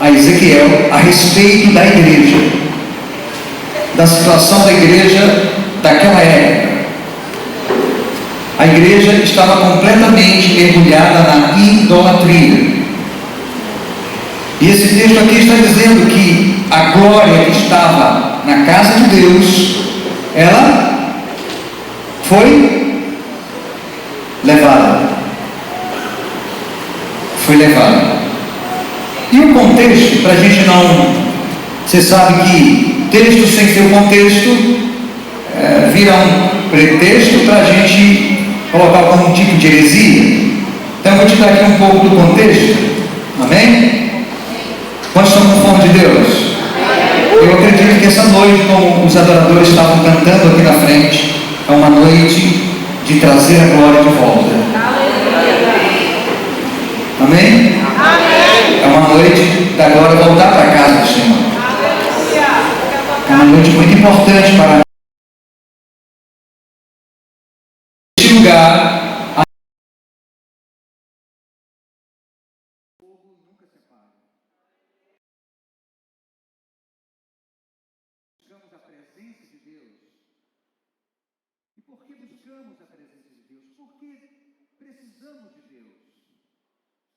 a Ezequiel a respeito da igreja, da situação da igreja daquela época. A igreja estava completamente mergulhada na idolatria. E esse texto aqui está dizendo que a glória que estava na casa de Deus, ela foi levada. Foi levada. E o contexto, para a gente não... Você sabe que texto sem seu contexto vira um pretexto para a gente colocar algum tipo de heresia. Então eu vou te dar aqui um pouco do contexto. Amém? Quantos estão com fome de Deus? Eu acredito que essa noite, como os adoradores estavam cantando aqui na frente, é uma noite de trazer a glória de volta. Amém? É uma noite da glória voltar para a casa do Senhor. É uma noite muito importante para este lugar. Buscamos a presença de Deus. E por que buscamos a presença de Deus? Porque precisamos de Deus.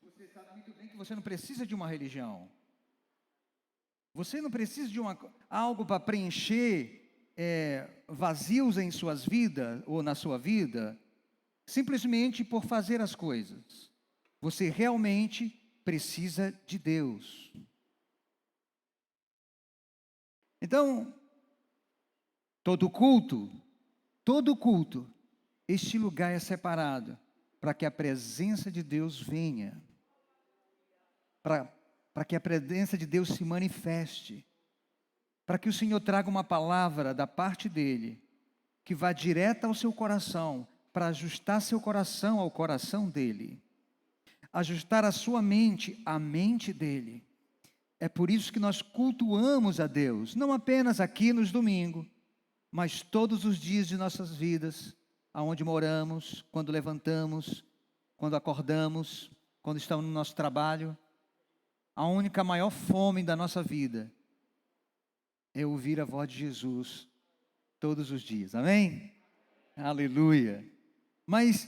Você sabe muito bem que você não precisa de uma religião. Você não precisa de algo para preencher vazios em suas vidas ou na sua vida, simplesmente por fazer as coisas. Você realmente precisa de Deus. Então, todo culto, este lugar é separado para que a presença de Deus venha, para que a presença de Deus se manifeste, para que o Senhor traga uma palavra da parte dEle, que vá direta ao seu coração, para ajustar seu coração ao coração dEle, ajustar a sua mente à mente dEle. É por isso que nós cultuamos a Deus, não apenas aqui nos domingos, mas todos os dias de nossas vidas, aonde moramos, quando levantamos, quando acordamos, quando estamos no nosso trabalho. A única maior fome da nossa vida é ouvir a voz de Jesus todos os dias, amém? Aleluia! Mas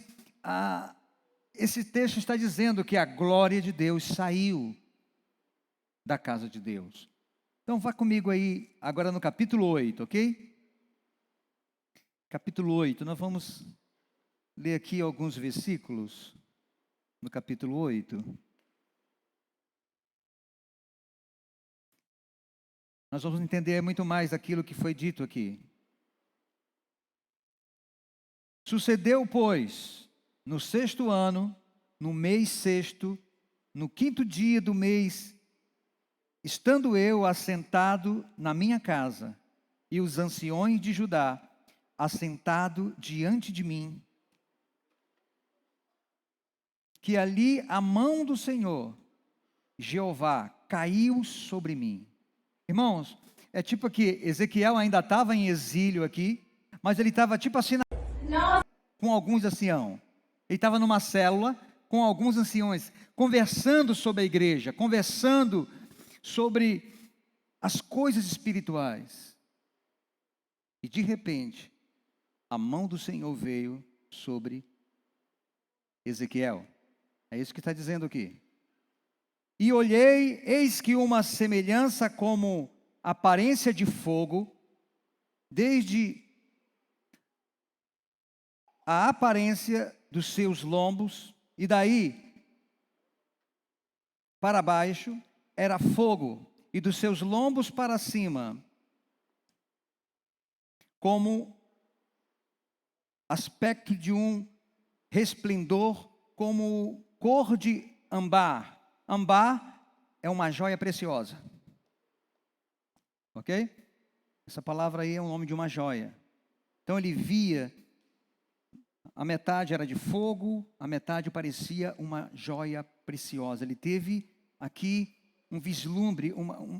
esse texto está dizendo que a glória de Deus saiu da casa de Deus. Então vá comigo aí, agora no capítulo 8, ok? Capítulo 8, nós vamos ler aqui alguns versículos, no capítulo 8. Nós vamos entender muito mais daquilo que foi dito aqui. Sucedeu, pois, no 6º ano, no mês 6º, no 5º dia do mês, estando eu assentado na minha casa, e os anciões de Judá, assentado diante de mim, que ali a mão do Senhor, Jeová, caiu sobre mim. Irmãos, é tipo que Ezequiel ainda estava em exílio aqui, mas ele estava tipo assim, com alguns anciãos. Ele estava numa célula com alguns anciões, conversando sobre a igreja, conversando sobre as coisas espirituais. E de repente, a mão do Senhor veio sobre Ezequiel. É isso que está dizendo aqui. E olhei, eis que uma semelhança como aparência de fogo, desde a aparência dos seus lombos, e daí para baixo era fogo, e dos seus lombos para cima, como aspecto de um resplendor, como cor de âmbar. Âmbar é uma joia preciosa. Ok? Essa palavra aí é o nome de uma joia. Então ele via, a metade era de fogo, a metade parecia uma joia preciosa. Ele teve aqui um vislumbre,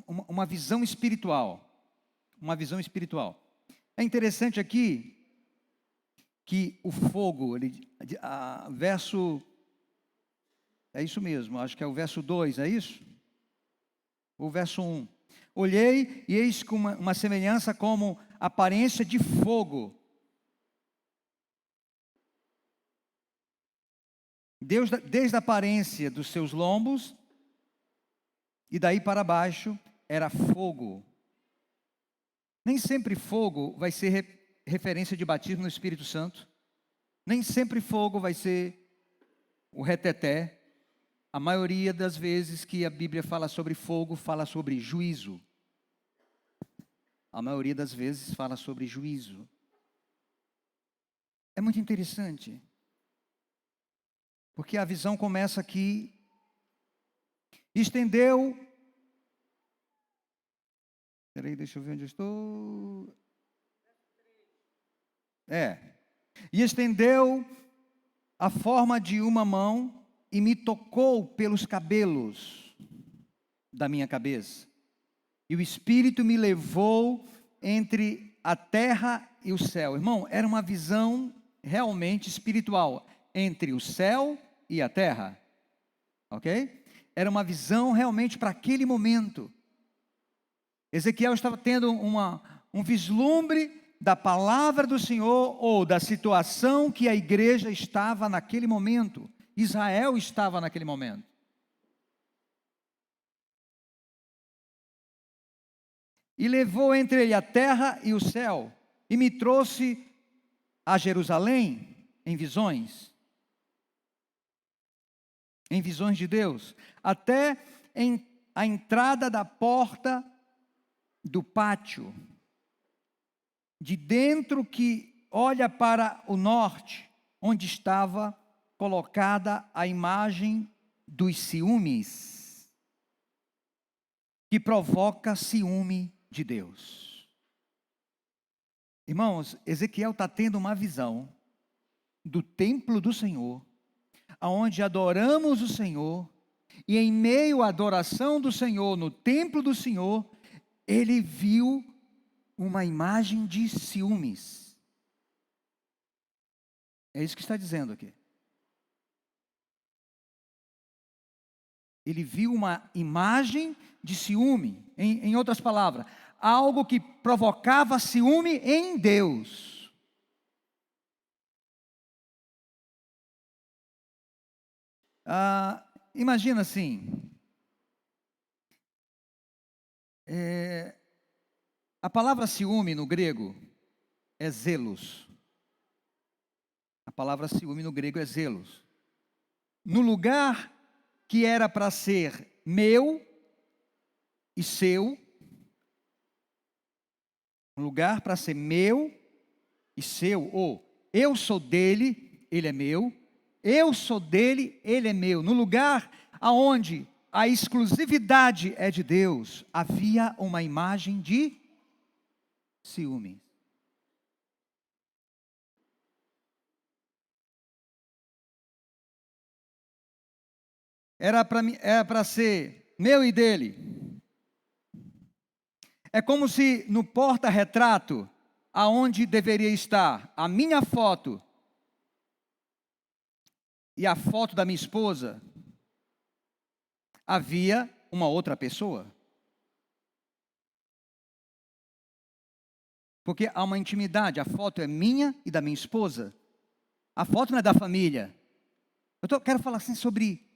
uma visão espiritual. Uma visão espiritual. É interessante aqui que o fogo, verso, é isso mesmo, acho que é o verso 2, é isso? o verso 1. Olhei e eis com uma semelhança como aparência de fogo. Desde a aparência dos seus lombos, e daí para baixo, era fogo. Nem sempre fogo vai ser referência de batismo no Espírito Santo. Nem sempre fogo vai ser o reteté. A maioria das vezes que a Bíblia fala sobre fogo, fala sobre juízo. A maioria das vezes fala sobre juízo. É muito interessante. Porque a visão começa aqui. Estendeu. Peraí, deixa eu ver onde eu estou. E estendeu a forma de uma mão e me tocou pelos cabelos da minha cabeça. E o Espírito me levou entre a terra e o céu. Irmão, era uma visão realmente espiritual entre o céu e a terra. Ok? Era uma visão realmente para aquele momento. Ezequiel estava tendo um vislumbre da palavra do Senhor ou da situação que a igreja estava naquele momento. Israel estava naquele momento. E levou entre ele a terra e o céu, e me trouxe a Jerusalém em visões de Deus, até a entrada da porta do pátio, de dentro que olha para o norte, onde estava colocada a imagem dos ciúmes, que provoca ciúme de Deus. Irmãos, Ezequiel está tendo uma visão do templo do Senhor, aonde adoramos o Senhor, e em meio à adoração do Senhor, no templo do Senhor, ele viu uma imagem de ciúmes. É isso que está dizendo aqui. Ele viu uma imagem de ciúme, em outras palavras, algo que provocava ciúme em Deus. Imagina assim, a palavra ciúme no grego é zelos. A palavra ciúme no grego é zelos. No lugar que era para ser meu e seu, um lugar para ser meu e seu, ou eu sou dele, ele é meu, eu sou dele, ele é meu. No lugar aonde a exclusividade é de Deus, havia uma imagem de ciúme. Era para ser meu e dele. É como se no porta-retrato, aonde deveria estar a minha foto e a foto da minha esposa, havia uma outra pessoa. Porque há uma intimidade, a foto é minha e da minha esposa. A foto não é da família. Quero falar assim sobre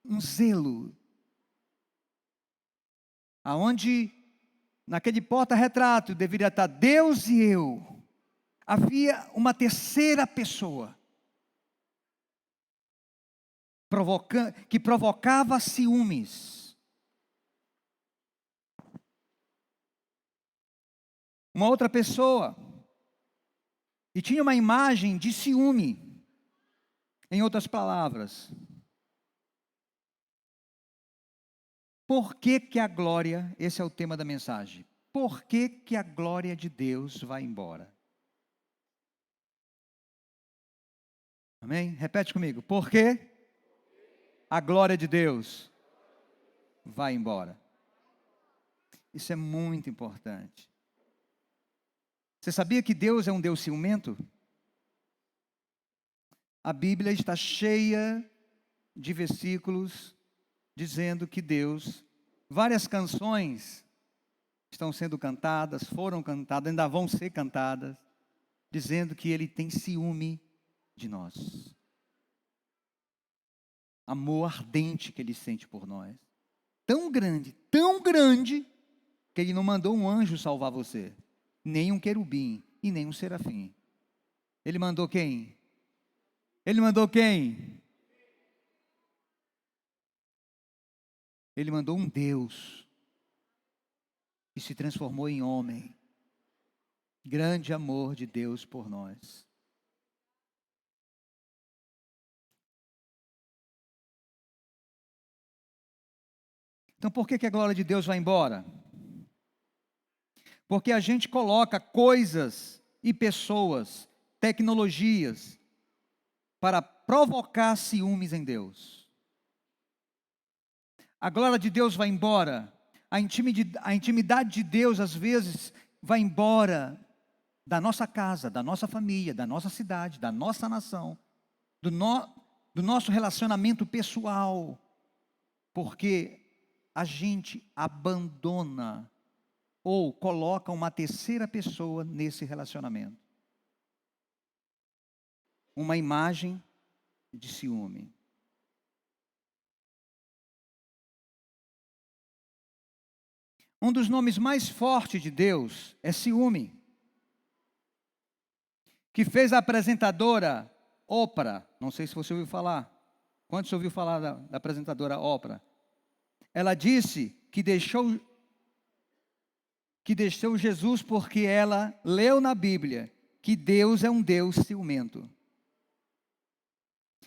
um zelo, aonde naquele porta-retrato deveria estar Deus e eu. Havia uma terceira pessoa que provocava ciúmes. Uma outra pessoa. E tinha uma imagem de ciúme. Em outras palavras. Por que a glória, esse é o tema da mensagem. Por que a glória de Deus vai embora? Amém? Repete comigo. Por que a glória de Deus vai embora? Isso é muito importante. Você sabia que Deus é um Deus ciumento? A Bíblia está cheia de versículos dizendo que Deus Várias canções estão sendo cantadas, foram cantadas, ainda vão ser cantadas, dizendo que Ele tem ciúme de nós. Amor ardente que Ele sente por nós. Tão grande, que Ele não mandou um anjo salvar você, nem um querubim e nem um serafim. Ele mandou quem? Ele mandou quem? Ele mandou um Deus que se transformou em homem. Grande amor de Deus por nós. Então por que a glória de Deus vai embora? Porque a gente coloca coisas e pessoas, tecnologias, para provocar ciúmes em Deus. A glória de Deus vai embora, a intimidade de Deus às vezes vai embora da nossa casa, da nossa família, da nossa cidade, da nossa nação, do nosso relacionamento pessoal, porque a gente abandona ou coloca uma terceira pessoa nesse relacionamento. Uma imagem de ciúme. Um dos nomes mais fortes de Deus é ciúme, que fez a apresentadora Oprah, não sei se você ouviu falar. Quantos ouviu falar da apresentadora Oprah? Ela disse que deixou Jesus porque ela leu na Bíblia que Deus é um Deus ciumento.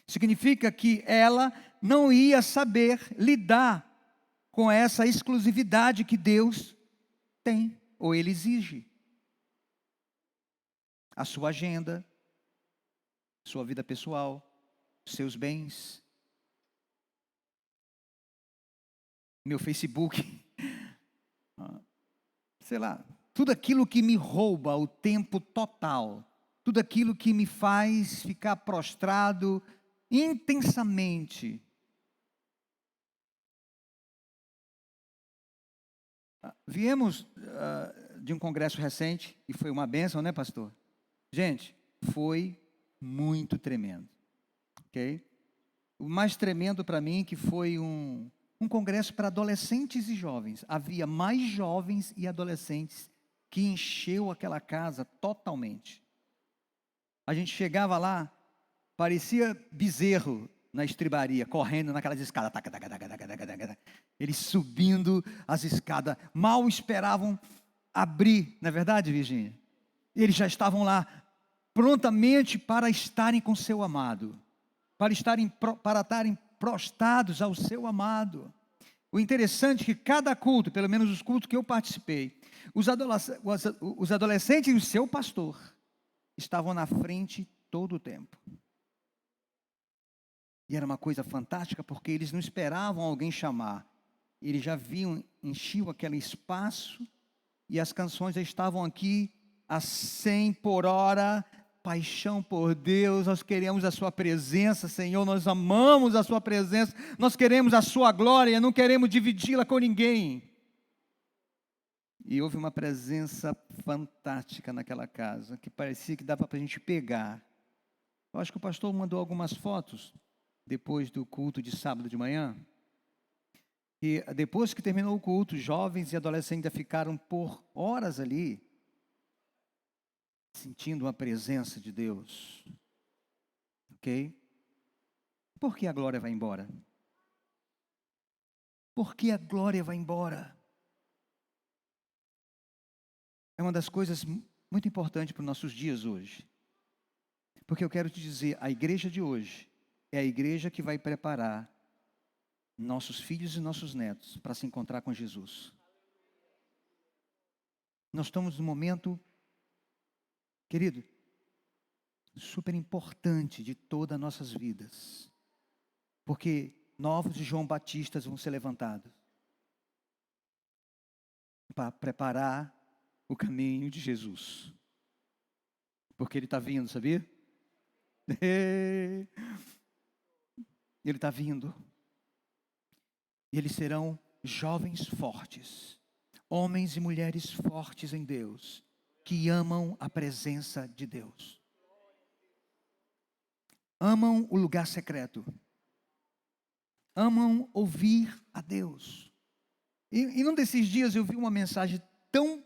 Significa que ela não ia saber lidar com essa exclusividade que Deus tem, ou Ele exige. A sua agenda, sua vida pessoal, seus bens, meu Facebook, sei lá, tudo aquilo que me rouba o tempo total, tudo aquilo que me faz ficar prostrado intensamente. Viemos de um congresso recente, e foi uma bênção, né, pastor? Gente, foi muito tremendo, ok? O mais tremendo para mim que foi um congresso para adolescentes e jovens. Havia mais jovens e adolescentes que encheu aquela casa totalmente. A gente chegava lá, parecia bezerro na estribaria, correndo naquelas escadas. Eles subindo as escadas, mal esperavam abrir, não é verdade, Virgínia? Eles já estavam lá, prontamente para estarem com seu amado, para estarem prostrados ao seu amado. O interessante é que cada culto, pelo menos os cultos que eu participei, os adolescentes e o seu pastor estavam na frente todo o tempo. E era uma coisa fantástica, porque eles não esperavam alguém chamar. Eles já viam, enchiam aquele espaço, e as canções já estavam aqui a 100 por hora. Paixão por Deus, nós queremos a sua presença, Senhor, nós amamos a sua presença, nós queremos a sua glória, não queremos dividi-la com ninguém. E houve uma presença fantástica naquela casa, que parecia que dava para a gente pegar. Eu acho que o pastor mandou algumas fotos, depois do culto de sábado de manhã, e depois que terminou o culto, jovens e adolescentes ficaram por horas ali, sentindo a presença de Deus, ok? Por que a glória vai embora? Por que a glória vai embora? É uma das coisas muito importantes para os nossos dias hoje, porque eu quero te dizer, a igreja de hoje é a igreja que vai preparar nossos filhos e nossos netos para se encontrar com Jesus. Nós estamos num momento, querido, super importante de todas as nossas vidas, porque novos João Batistas vão ser levantados para preparar o caminho de Jesus, porque Ele está vindo, sabia? Ele está vindo, e eles serão jovens fortes, homens e mulheres fortes em Deus, que amam a presença de Deus. Amam o lugar secreto. Amam ouvir a Deus. E num desses dias eu vi uma mensagem tão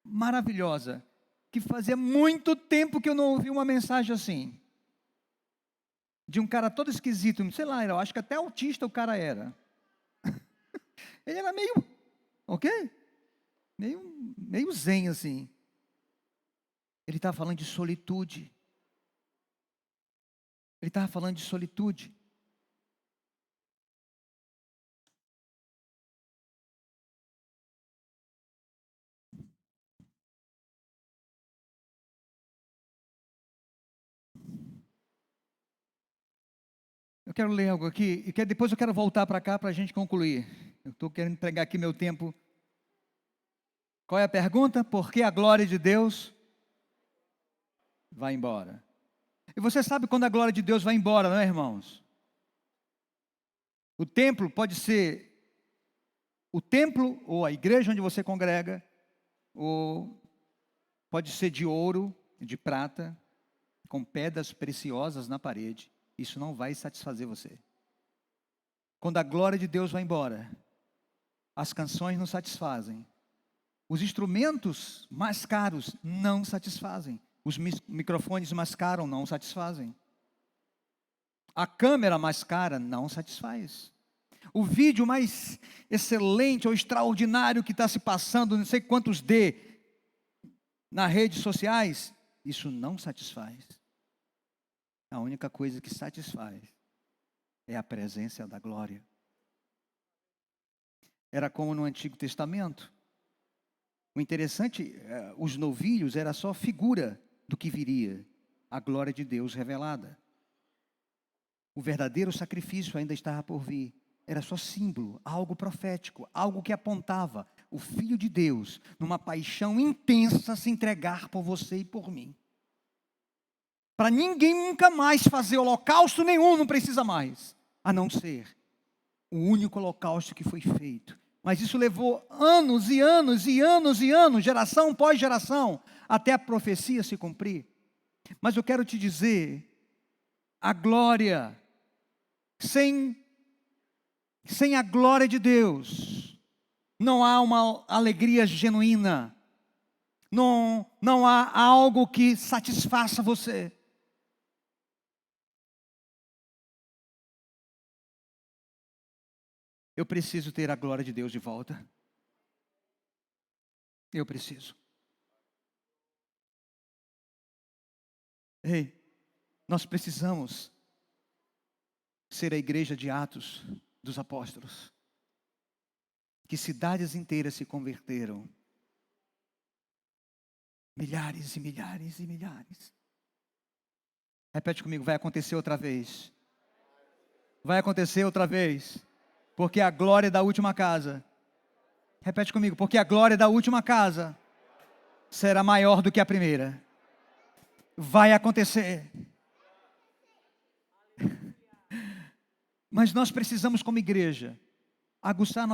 maravilhosa, que fazia muito tempo que eu não ouvi uma mensagem assim. De um cara todo esquisito, sei lá, eu acho que até autista o cara era. Ele era meio, ok? Meio zen assim. Ele estava falando de solitude. Ele estava falando de solitude. Eu quero ler algo aqui, e depois eu quero voltar para cá para a gente concluir. Eu estou querendo pegar aqui meu tempo. Qual é a pergunta? Por que a glória de Deus vai embora? E você sabe quando a glória de Deus vai embora, não é, irmãos? O templo pode ser o templo ou a igreja onde você congrega, ou pode ser de ouro, de prata, com pedras preciosas na parede. Isso não vai satisfazer você. Quando a glória de Deus vai embora, as canções não satisfazem. Os instrumentos mais caros não satisfazem. Os microfones mais caros não satisfazem. A câmera mais cara não satisfaz. O vídeo mais excelente ou extraordinário que está se passando, não sei quantos D, nas redes sociais, isso não satisfaz. A única coisa que satisfaz é a presença da glória. Era como no Antigo Testamento. O interessante, os novilhos era só figura do que viria, a glória de Deus revelada. O verdadeiro sacrifício ainda estava por vir. Era só símbolo, algo profético, algo que apontava o Filho de Deus, numa paixão intensa, se entregar por você e por mim. Para ninguém nunca mais fazer holocausto nenhum, não precisa mais, a não ser o único holocausto que foi feito. Mas isso levou anos e anos e anos e anos, geração após geração, até a profecia se cumprir. Mas eu quero te dizer, a glória, sem a glória de Deus, não há uma alegria genuína, não há algo que satisfaça você. Eu preciso ter a glória de Deus de volta. Eu preciso. Ei, nós precisamos ser a igreja de Atos dos Apóstolos. Que cidades inteiras se converteram. Milhares e milhares e milhares. Repete comigo, vai acontecer outra vez. Vai acontecer outra vez. Porque a glória da última casa. Repete comigo, porque a glória da última casa será maior do que a primeira. Vai acontecer. Mas nós precisamos, como igreja, aguçar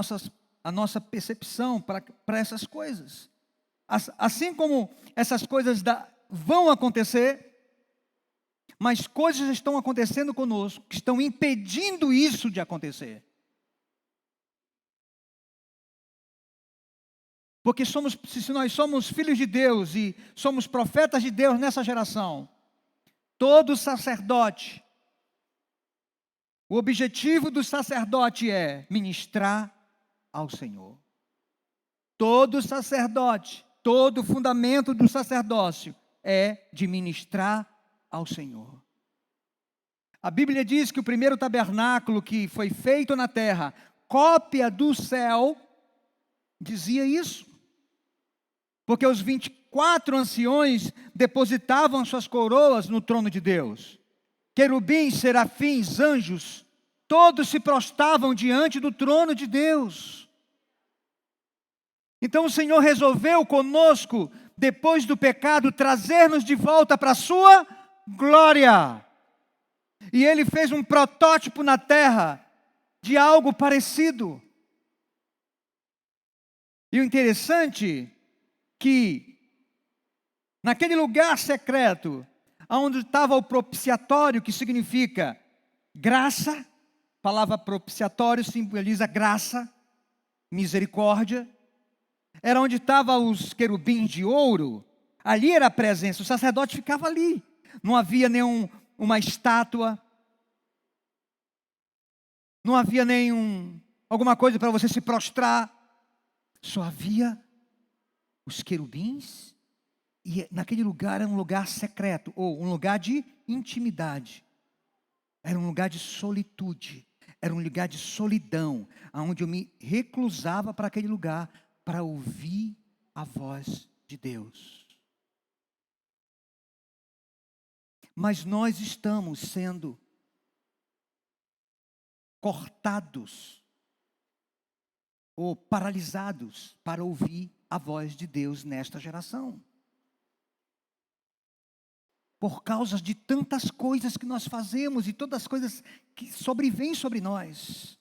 a nossa percepção para essas coisas. Assim como essas coisas vão acontecer, mas coisas estão acontecendo conosco, que estão impedindo isso de acontecer. Porque se nós somos filhos de Deus e somos profetas de Deus nessa geração, todo sacerdote, o objetivo do sacerdote é ministrar ao Senhor. Todo sacerdote, todo fundamento do sacerdócio é de ministrar ao Senhor. A Bíblia diz que o primeiro tabernáculo que foi feito na terra, cópia do céu, dizia isso. Porque os 24 anciões depositavam suas coroas no trono de Deus. Querubins, serafins, anjos, todos se prostravam diante do trono de Deus. Então o Senhor resolveu conosco, depois do pecado, trazer-nos de volta para a sua glória. E Ele fez um protótipo na terra de algo parecido. E o interessante que naquele lugar secreto, onde estava o propiciatório, que significa graça, a palavra propiciatório simboliza graça, misericórdia, era onde estavam os querubins de ouro, ali era a presença, o sacerdote ficava ali, não havia uma estátua, não havia alguma coisa para você se prostrar, só havia os querubins, e naquele lugar era um lugar secreto, ou um lugar de intimidade, era um lugar de solitude, era um lugar de solidão, onde eu me reclusava para aquele lugar, para ouvir a voz de Deus. Mas nós estamos sendo cortados ou paralisados para ouvir a voz de Deus nesta geração. Por causa de tantas coisas que nós fazemos e todas as coisas que sobrevêm sobre nós.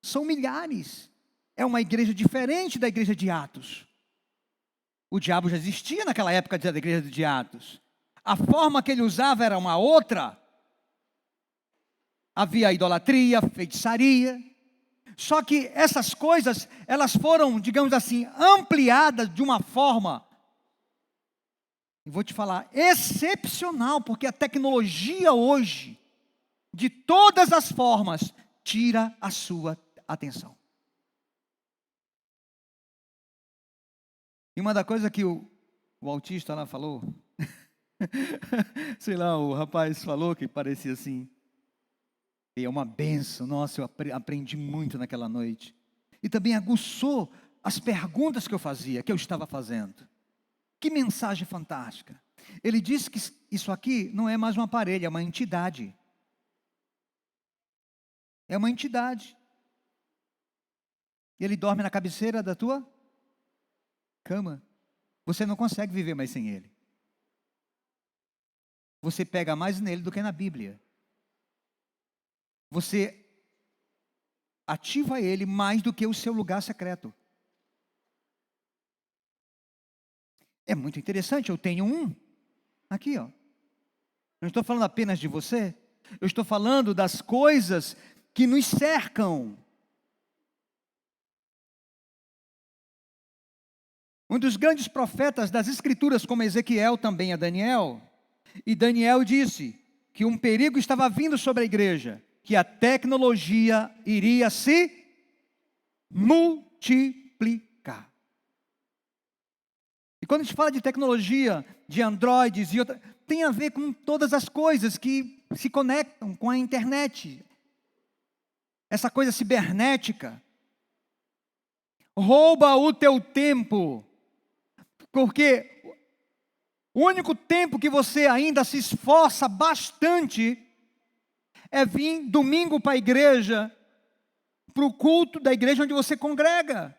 São milhares. É uma igreja diferente da igreja de Atos. O diabo já existia naquela época da igreja de Atos. A forma que ele usava era uma outra. Havia idolatria, feitiçaria. Só que essas coisas, elas foram, digamos assim, ampliadas de uma forma, eu vou te falar, excepcional, porque a tecnologia hoje, de todas as formas, tira a sua atenção. E uma da coisa que o autista lá falou, sei lá, o rapaz falou que parecia assim, e é uma benção, nossa, eu aprendi muito naquela noite. E também aguçou as perguntas que eu fazia, que eu estava fazendo. Que mensagem fantástica. Ele disse que isso aqui não é mais um aparelho, é uma entidade. É uma entidade. Ele dorme na cabeceira da tua cama. Você não consegue viver mais sem ele. Você pega mais nele do que na Bíblia. Você ativa ele mais do que o seu lugar secreto. É muito interessante, eu tenho um. Aqui, ó. Não estou falando apenas de você. Eu estou falando das coisas que nos cercam. Um dos grandes profetas das Escrituras, como Ezequiel, também é Daniel. E Daniel disse que um perigo estava vindo sobre a igreja, que a tecnologia iria se multiplicar. E quando a gente fala de tecnologia, de androides e outra, tem a ver com todas as coisas que se conectam com a internet. Essa coisa cibernética. Rouba o teu tempo. Porque o único tempo que você ainda se esforça bastante é vir domingo para a igreja, para o culto da igreja onde você congrega.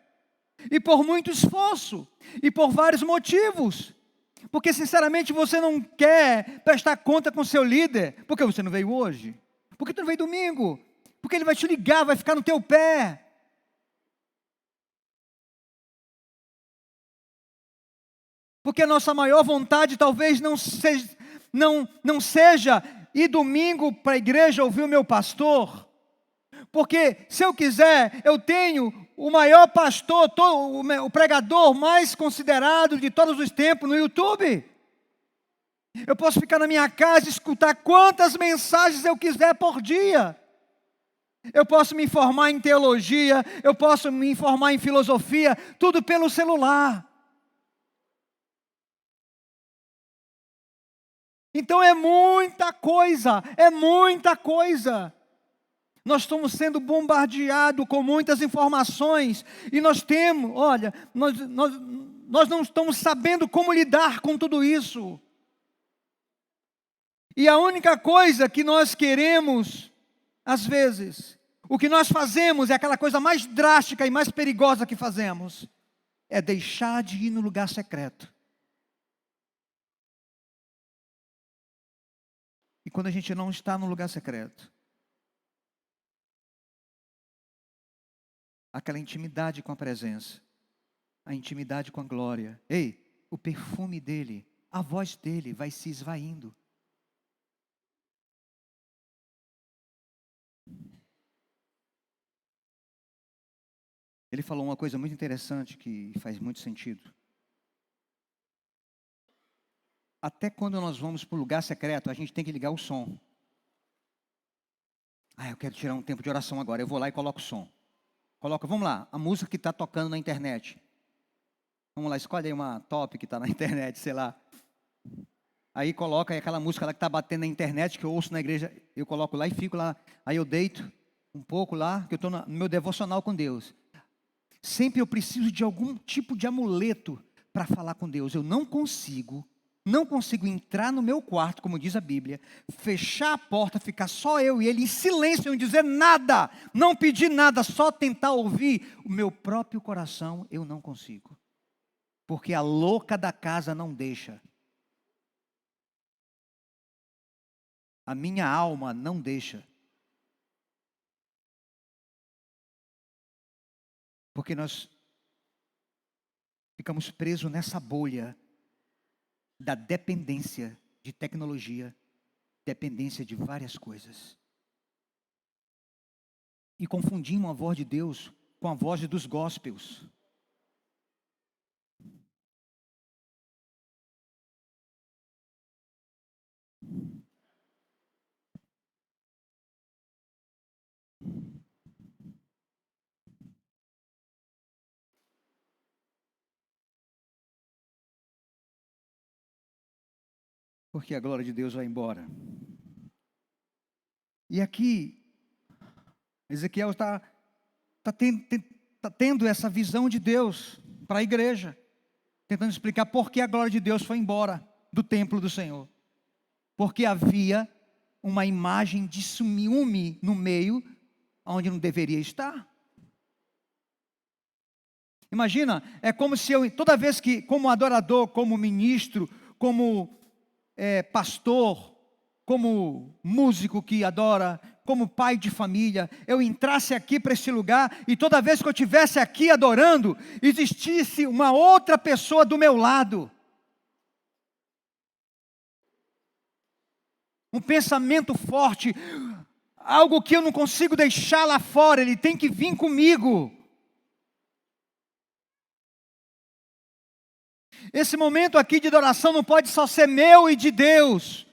E por muito esforço, e por vários motivos. Porque sinceramente você não quer prestar conta com seu líder. Por que você não veio hoje? Por que você não veio domingo? Porque ele vai te ligar, vai ficar no teu pé. Porque a nossa maior vontade talvez não seja ir domingo para a igreja ouvir o meu pastor. Porque se eu quiser, eu tenho o maior pastor, o pregador mais considerado de todos os tempos no YouTube. Eu posso ficar na minha casa e escutar quantas mensagens eu quiser por dia. Eu posso me informar em teologia, eu posso me informar em filosofia, tudo pelo celular. Então é muita coisa, é muita coisa. Nós estamos sendo bombardeados com muitas informações, e nós não estamos sabendo como lidar com tudo isso. E a única coisa que nós queremos, às vezes, o que nós fazemos é aquela coisa mais drástica e mais perigosa que fazemos, é deixar de ir no lugar secreto. E quando a gente não está no lugar secreto, aquela intimidade com a presença, a intimidade com a glória. Ei, o perfume dele, a voz dele vai se esvaindo. Ele falou uma coisa muito interessante que faz muito sentido. Até quando nós vamos para o lugar secreto, a gente tem que ligar o som. Eu quero tirar um tempo de oração agora. Eu vou lá e coloco o som. Vamos lá, a música que está tocando na internet. Vamos lá, escolhe aí uma top que está na internet, sei lá. Aí coloca aí aquela música lá que está batendo na internet, que eu ouço na igreja. Eu coloco lá e fico lá. Aí eu deito um pouco lá, que eu estou no meu devocional com Deus. Sempre eu preciso de algum tipo de amuleto para falar com Deus. Eu não consigo entrar no meu quarto, como diz a Bíblia, fechar a porta, ficar só eu e ele em silêncio, não dizer nada, não pedir nada, só tentar ouvir o meu próprio coração. Eu não consigo, porque a louca da casa não deixa. A minha alma não deixa. Porque nós ficamos presos nessa bolha da dependência de tecnologia, dependência de várias coisas. E confundimos a voz de Deus com a voz dos gospels. Porque a glória de Deus vai embora. E aqui, Ezequiel está tendo essa visão de Deus para a igreja, tentando explicar por que a glória de Deus foi embora do templo do Senhor. Porque havia uma imagem de ciúme no meio, onde não deveria estar. Imagina, é como se eu, toda vez que, como adorador, como ministro, como pastor, como músico que adora, como pai de família, eu entrasse aqui para esse lugar e toda vez que eu estivesse aqui adorando, existisse uma outra pessoa do meu lado. Um pensamento forte, algo que eu não consigo deixar lá fora, ele tem que vir comigo. Esse momento aqui de adoração não pode só ser meu e de Deus.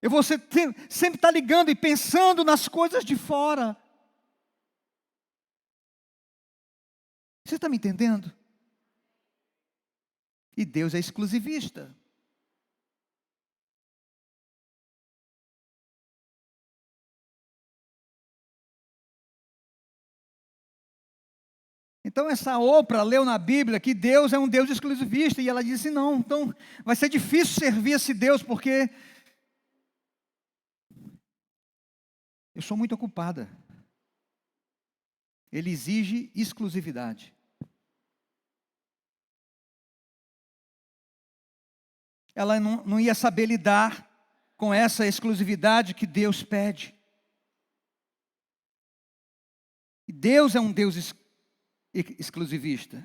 Eu vou sempre estar ligando e pensando nas coisas de fora. Você está me entendendo? E Deus é exclusivista. Então essa Oprah leu na Bíblia que Deus é um Deus exclusivista. E ela disse, não, então vai ser difícil servir esse Deus, porque eu sou muito ocupada. Ele exige exclusividade. Ela não ia saber lidar com essa exclusividade que Deus pede. E Deus é um Deus exclusivista.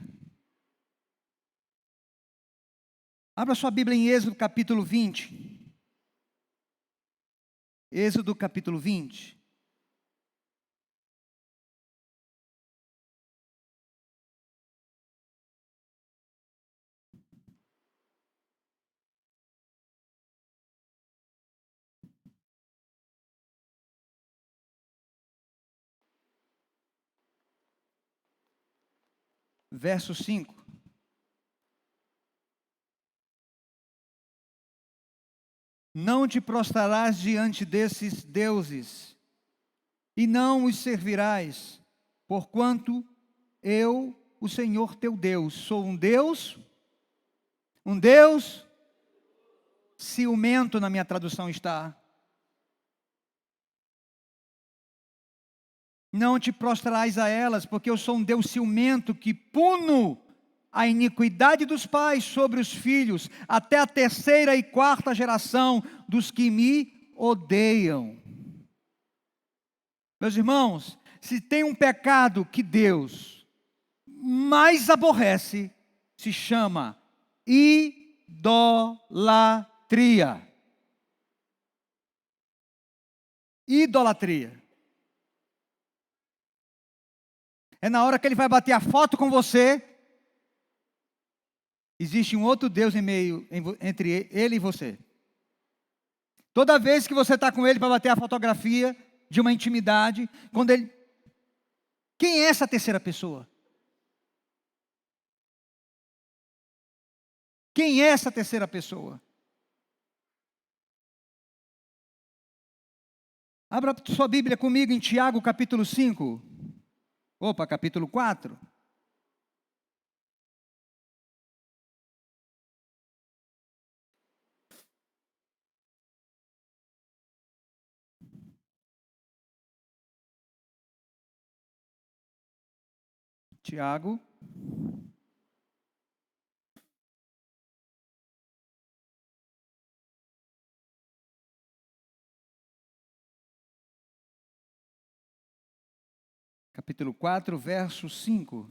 Abra sua Bíblia em Êxodo capítulo 20. Êxodo capítulo 20. Verso 5. Não te prostrarás diante desses deuses, e não os servirás, porquanto eu, o Senhor teu Deus, sou um Deus ciumento, na minha tradução está. Não te prostrarás a elas, porque eu sou um Deus ciumento que puno a iniquidade dos pais sobre os filhos, até a terceira e quarta geração dos que me odeiam. Meus irmãos, se tem um pecado que Deus mais aborrece se chama idolatria. Idolatria. É na hora que ele vai bater a foto com você, existe um outro Deus em meio, entre ele e você. Toda vez que você está com ele para bater a fotografia de uma intimidade, quando ele... Quem é essa terceira pessoa? Quem é essa terceira pessoa? Abra sua Bíblia comigo em Tiago capítulo 5. Opa, capítulo 4. Tiago. Capítulo 4, verso 5.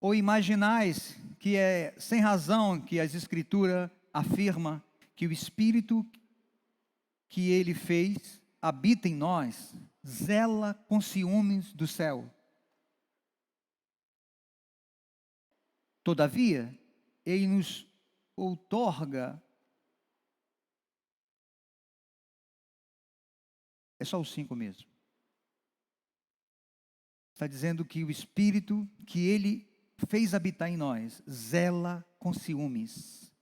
Ou imaginais que é sem razão que as Escrituras afirma que o Espírito que ele fez habita em nós, zela com ciúmes do céu. Todavia, ele nos outorga. É só o 5 mesmo. Está dizendo que o Espírito que ele fez habitar em nós, zela com ciúmes.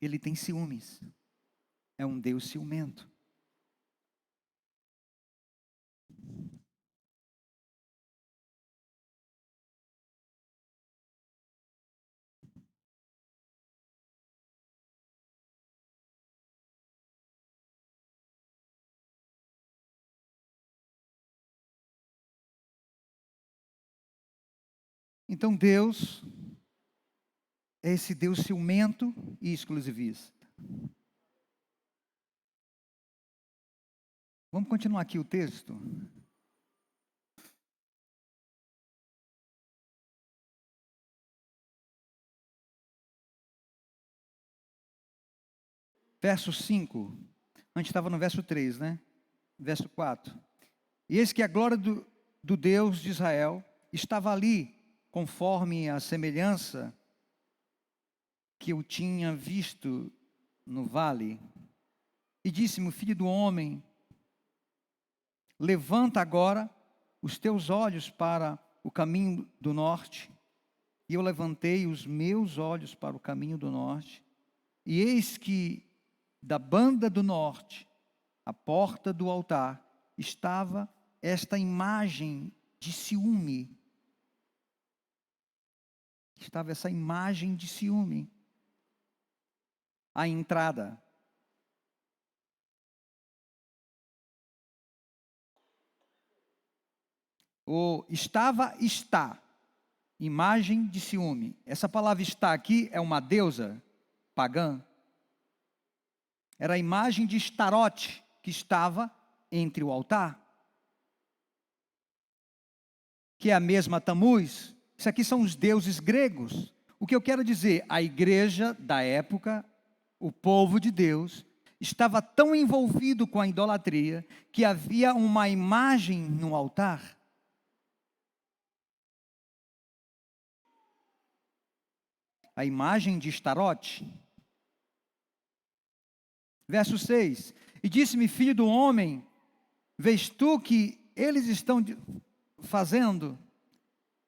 Ele tem ciúmes. É um Deus ciumento. Então Deus é esse Deus ciumento e exclusivista. Vamos continuar aqui o texto. Verso 5. Antes estava no verso 3, né? Verso 4. E eis que a glória do Deus de Israel estava ali, conforme a semelhança que eu tinha visto no vale. E disse-me, filho do homem, levanta agora os teus olhos para o caminho do norte. E eu levantei os meus olhos para o caminho do norte. E eis que da banda do norte, à porta do altar, estava esta imagem de ciúme. Estava essa imagem de ciúme. À entrada. Está. Imagem de ciúme. Essa palavra está aqui é uma deusa pagã. Era a imagem de Estarote que estava entre o altar. Que é a mesma Tamuz. Isso aqui são os deuses gregos. O que eu quero dizer, a igreja da época, o povo de Deus, estava tão envolvido com a idolatria que havia uma imagem no altar. A imagem de Estarote. Verso 6. E disse-me, filho do homem, vês tu que eles estão fazendo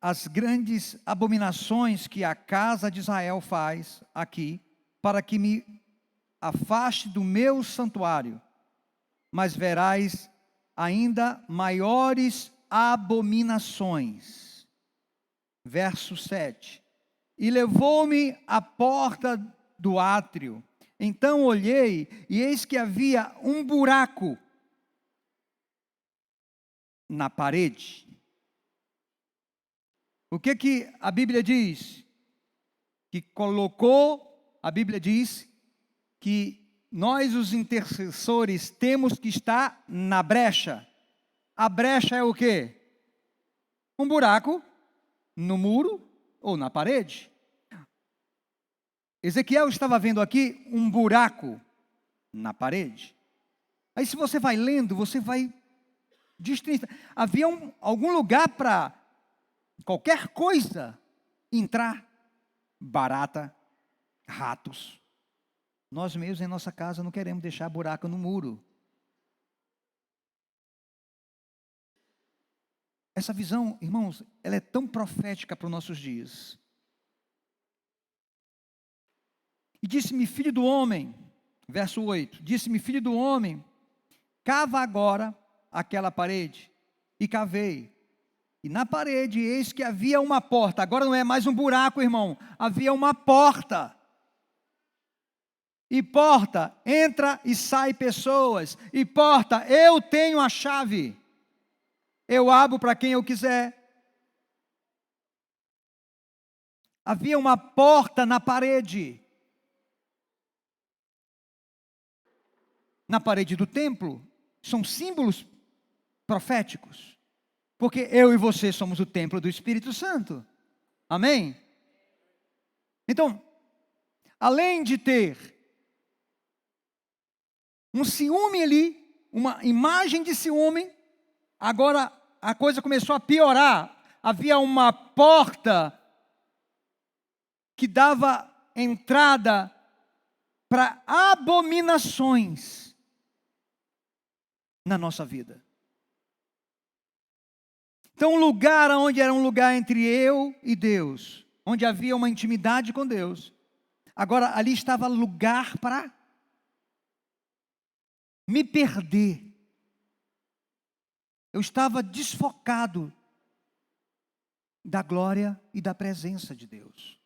as grandes abominações que a casa de Israel faz aqui, para que me afaste do meu santuário, mas verás ainda maiores abominações. Verso 7. E levou-me à porta do átrio. Então olhei, e eis que havia um buraco na parede. O que a Bíblia diz? Que colocou, a Bíblia diz, que nós, os intercessores, temos que estar na brecha. A brecha é o quê? Um buraco no muro ou na parede. Ezequiel estava vendo aqui um buraco na parede. Aí se você vai lendo, você vai destrinchar. Havia algum lugar para qualquer coisa entrar. Barata, ratos. Nós mesmos em nossa casa não queremos deixar buraco no muro. Essa visão, irmãos, ela é tão profética para os nossos dias. E disse-me, filho do homem, verso 8, disse-me, filho do homem, cava agora aquela parede. E cavei. E na parede, eis que havia uma porta. Agora não é mais um buraco, irmão. Havia uma porta. E porta, entra e sai pessoas. E porta, eu tenho a chave. Eu abro para quem eu quiser. Havia uma porta na parede. Na parede do templo. São símbolos proféticos. Porque eu e você somos o templo do Espírito Santo. Amém? Então, além de ter um ciúme ali, uma imagem de ciúme, agora a coisa começou a piorar. Havia uma porta que dava entrada para abominações na nossa vida. Então, um lugar onde era um lugar entre eu e Deus, onde havia uma intimidade com Deus, agora ali estava lugar para me perder. Eu estava desfocado da glória e da presença de Deus.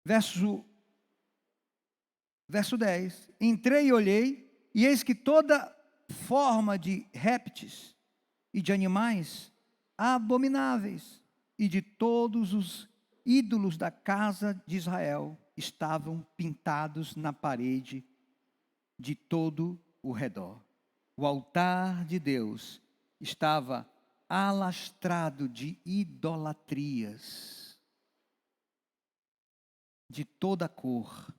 Verso 10. Entrei e olhei, e eis que toda forma de répteis e de animais abomináveis e de todos os ídolos da casa de Israel estavam pintados na parede de todo o redor. O altar de Deus estava alastrado de idolatrias de toda cor.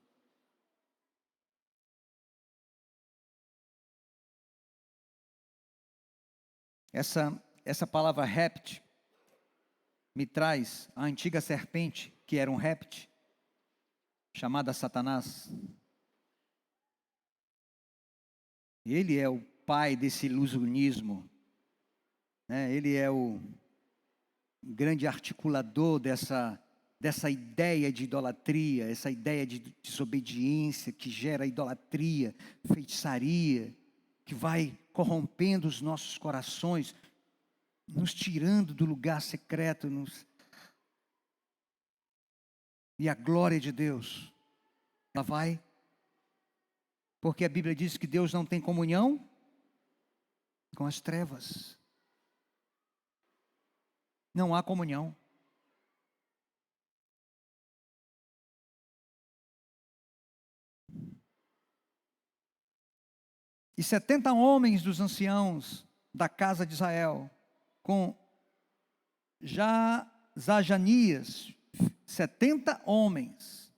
Essa palavra réptil me traz a antiga serpente, que era um réptil, chamada Satanás. Ele é o pai desse ilusionismo, né? Ele é o grande articulador dessa ideia de idolatria, essa ideia de desobediência que gera idolatria, feitiçaria, que vai corrompendo os nossos corações, nos tirando do lugar secreto, e a glória de Deus, ela vai, porque a Bíblia diz que Deus não tem comunhão com as trevas. Não há comunhão. E 70 homens dos anciãos da casa de Israel, com Zajanias, 70 homens,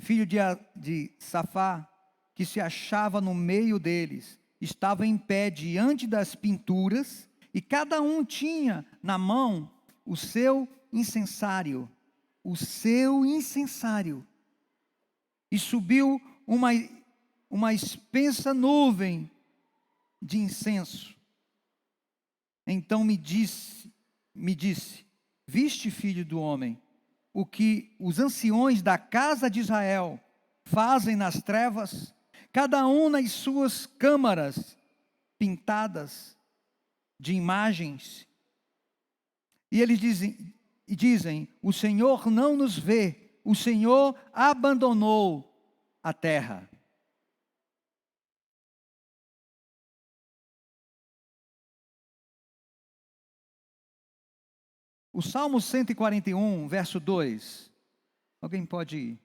filho de Safá, que se achava no meio deles, estava em pé diante das pinturas, e cada um tinha na mão o seu incensário, e subiu uma espessa nuvem de incenso. Então me disse, viste, filho do homem, o que os anciões da casa de Israel fazem nas trevas, cada um nas suas câmaras pintadas de imagens. E eles dizem, o Senhor não nos vê, o Senhor abandonou a terra. O Salmo 141, verso 2. Alguém pode ir?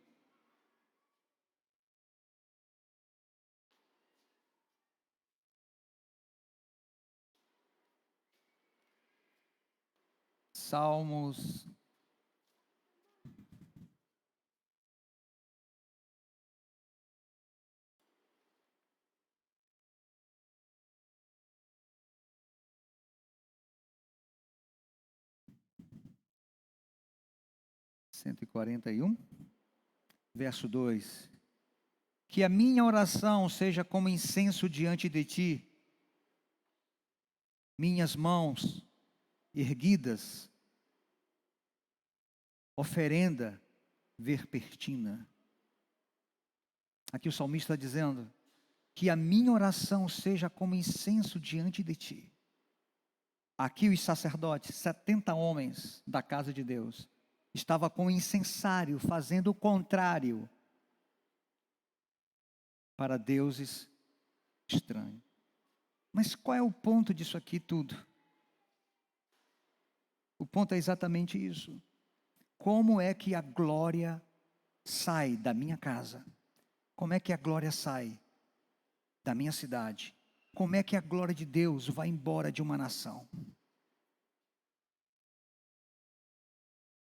Salmos. Cento e 141, verso 2. Que a minha oração seja como incenso diante de ti, minhas mãos erguidas, oferenda vespertina. Aqui o salmista está dizendo, que a minha oração seja como incenso diante de ti. Aqui os sacerdotes, 70 homens da casa de Deus, estavam com o incensário, fazendo o contrário para deuses estranhos. Mas qual é o ponto disso aqui tudo? O ponto é exatamente isso. Como é que a glória sai da minha casa? Como é que a glória sai da minha cidade? Como é que a glória de Deus vai embora de uma nação?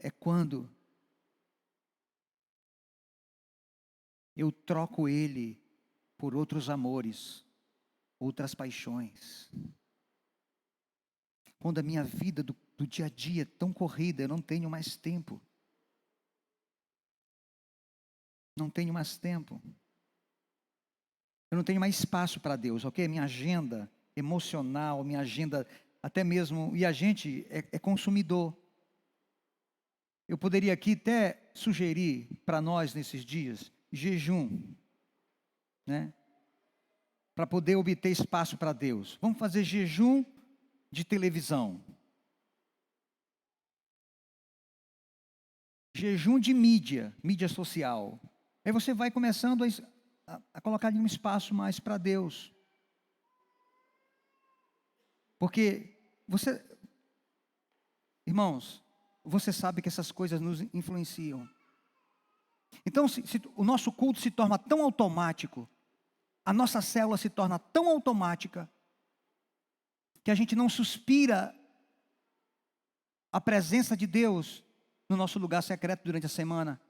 É quando eu troco Ele por outros amores, outras paixões. Quando a minha vida do dia a dia é tão corrida, eu não tenho mais tempo. Não tenho mais tempo. Eu não tenho mais espaço para Deus, ok? Minha agenda emocional, minha agenda até mesmo, e a gente é consumidor. Eu poderia aqui até sugerir para nós nesses dias, jejum, né? Para poder obter espaço para Deus. Vamos fazer jejum de televisão. Jejum de mídia social. Aí você vai começando a colocar um espaço mais para Deus. Porque irmãos, você sabe que essas coisas nos influenciam. Então, se o nosso culto se torna tão automático, a nossa célula se torna tão automática, que a gente não suspira a presença de Deus no nosso lugar secreto durante a semana.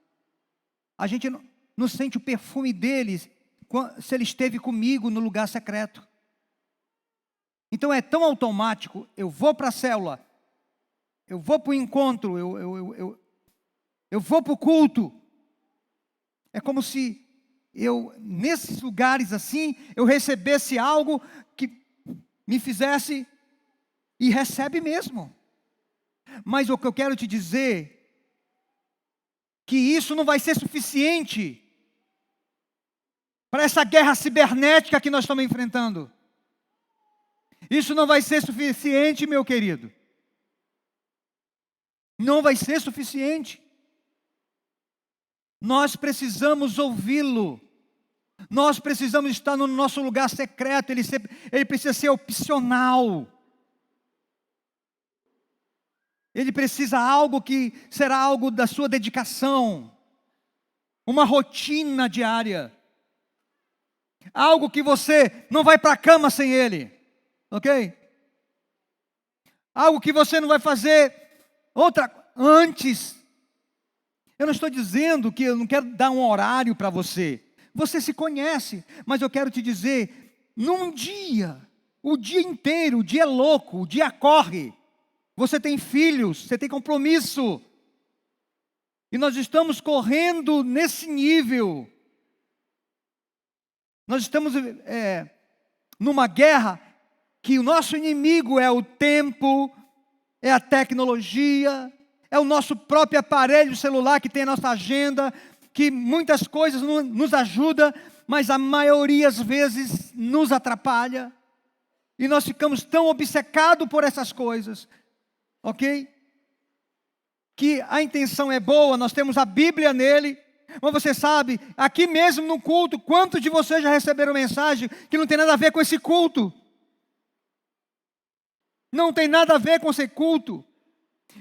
A gente não sente o perfume dele se ele esteve comigo no lugar secreto. Então é tão automático, eu vou para a célula, eu vou para o encontro, eu vou para o culto. É como se nesses lugares assim, eu recebesse algo que me fizesse, e recebe mesmo. Mas o que eu quero te dizer, que isso não vai ser suficiente para essa guerra cibernética que nós estamos enfrentando. Isso não vai ser suficiente, meu querido. Não vai ser suficiente. Nós precisamos ouvi-lo. Nós precisamos estar no nosso lugar secreto. Ele precisa ser opcional. Ele precisa algo que será algo da sua dedicação. Uma rotina diária. Algo que você não vai para a cama sem ele. Ok? Algo que você não vai fazer antes. Eu não estou dizendo que eu não quero dar um horário para você. Você se conhece, mas eu quero te dizer, num dia, o dia inteiro, o dia é louco, o dia corre. Você tem filhos, você tem compromisso. E nós estamos correndo nesse nível. Nós estamos numa guerra que o nosso inimigo é o tempo, é a tecnologia, é o nosso próprio aparelho celular que tem a nossa agenda, que muitas coisas nos ajuda, mas a maioria das vezes nos atrapalha. E nós ficamos tão obcecados por essas coisas, ok? que a intenção é boa, nós temos a Bíblia nele. Mas você sabe, aqui mesmo no culto, quantos de vocês já receberam mensagem que não tem nada a ver com esse culto? Não tem nada a ver com esse culto.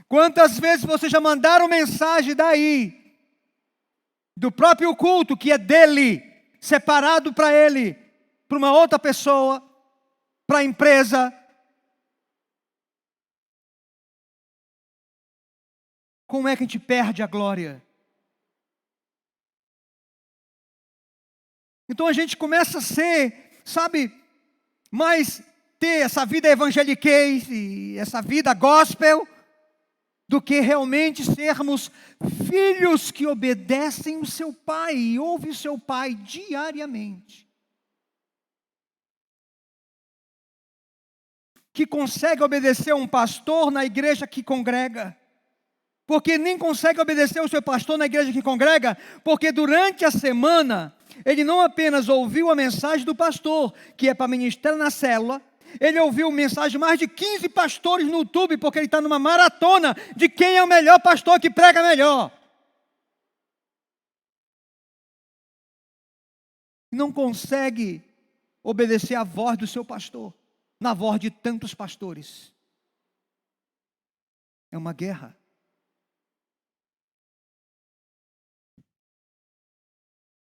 Quantas vezes vocês já mandaram mensagem daí, do próprio culto, que é dele, separado para ele, para uma outra pessoa, para a empresa? Como é que a gente perde a glória? Então a gente começa a ser, sabe, mais ter essa vida evangeliquez e essa vida gospel, do que realmente sermos filhos que obedecem o seu pai e ouvem o seu pai diariamente. Que consegue obedecer um pastor na igreja que congrega. Porque nem consegue obedecer o seu pastor na igreja que congrega, porque durante a semana, ele não apenas ouviu a mensagem do pastor, que é para ministrar na célula, ele ouviu mensagem de mais de 15 pastores no YouTube, porque ele está numa maratona de quem é o melhor pastor que prega melhor. Não consegue obedecer à voz do seu pastor, na voz de tantos pastores. É uma guerra.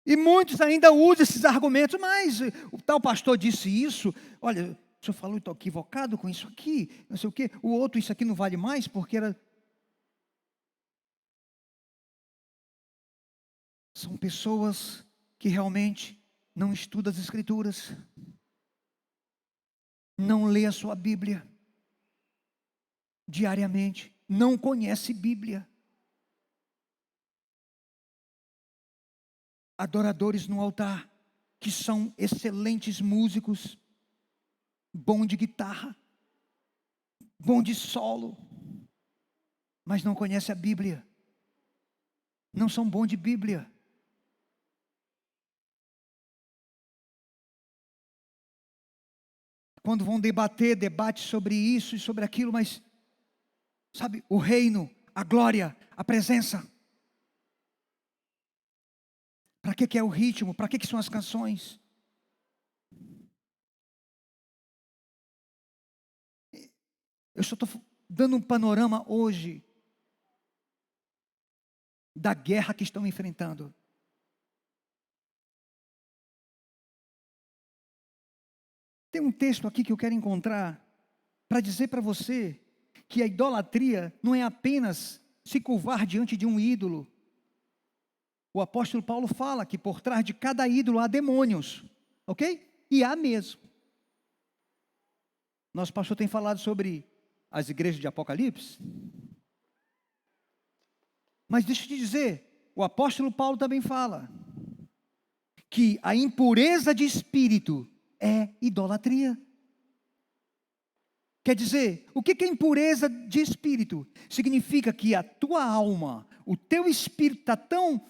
E muitos ainda usam esses argumentos, mas o tal pastor disse isso, olha, o senhor falou, estou equivocado com isso aqui, não sei o quê, o outro, isso aqui não vale mais, porque era... São pessoas que realmente não estudam as Escrituras, não lê a sua Bíblia diariamente, não conhece Bíblia. Adoradores no altar, que são excelentes músicos, bom de guitarra, bom de solo, mas não conhece a Bíblia, não são bons de Bíblia. Quando vão debater, debate sobre isso e sobre aquilo, mas, sabe, o reino, a glória, a presença. Para que é o ritmo? Para que são as canções? Eu só estou dando um panorama hoje da guerra que estão enfrentando. Tem um texto aqui que eu quero encontrar para dizer para você que a idolatria não é apenas se curvar diante de um ídolo. O apóstolo Paulo fala que por trás de cada ídolo há demônios, ok? E há mesmo. Nosso pastor tem falado sobre as igrejas de Apocalipse. Mas deixa eu te dizer, o apóstolo Paulo também fala que a impureza de espírito é idolatria. Quer dizer, o que é impureza de espírito? Significa que a tua alma, o teu espírito está tão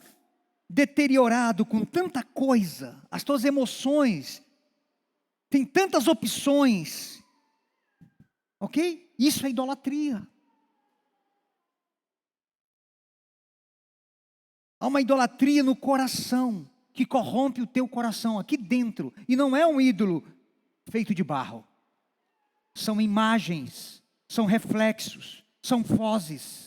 deteriorado com tanta coisa, as tuas emoções, tem tantas opções, ok? Isso é idolatria. Há uma idolatria no coração, que corrompe o teu coração aqui dentro, e não é um ídolo feito de barro, são imagens, são reflexos, são vozes.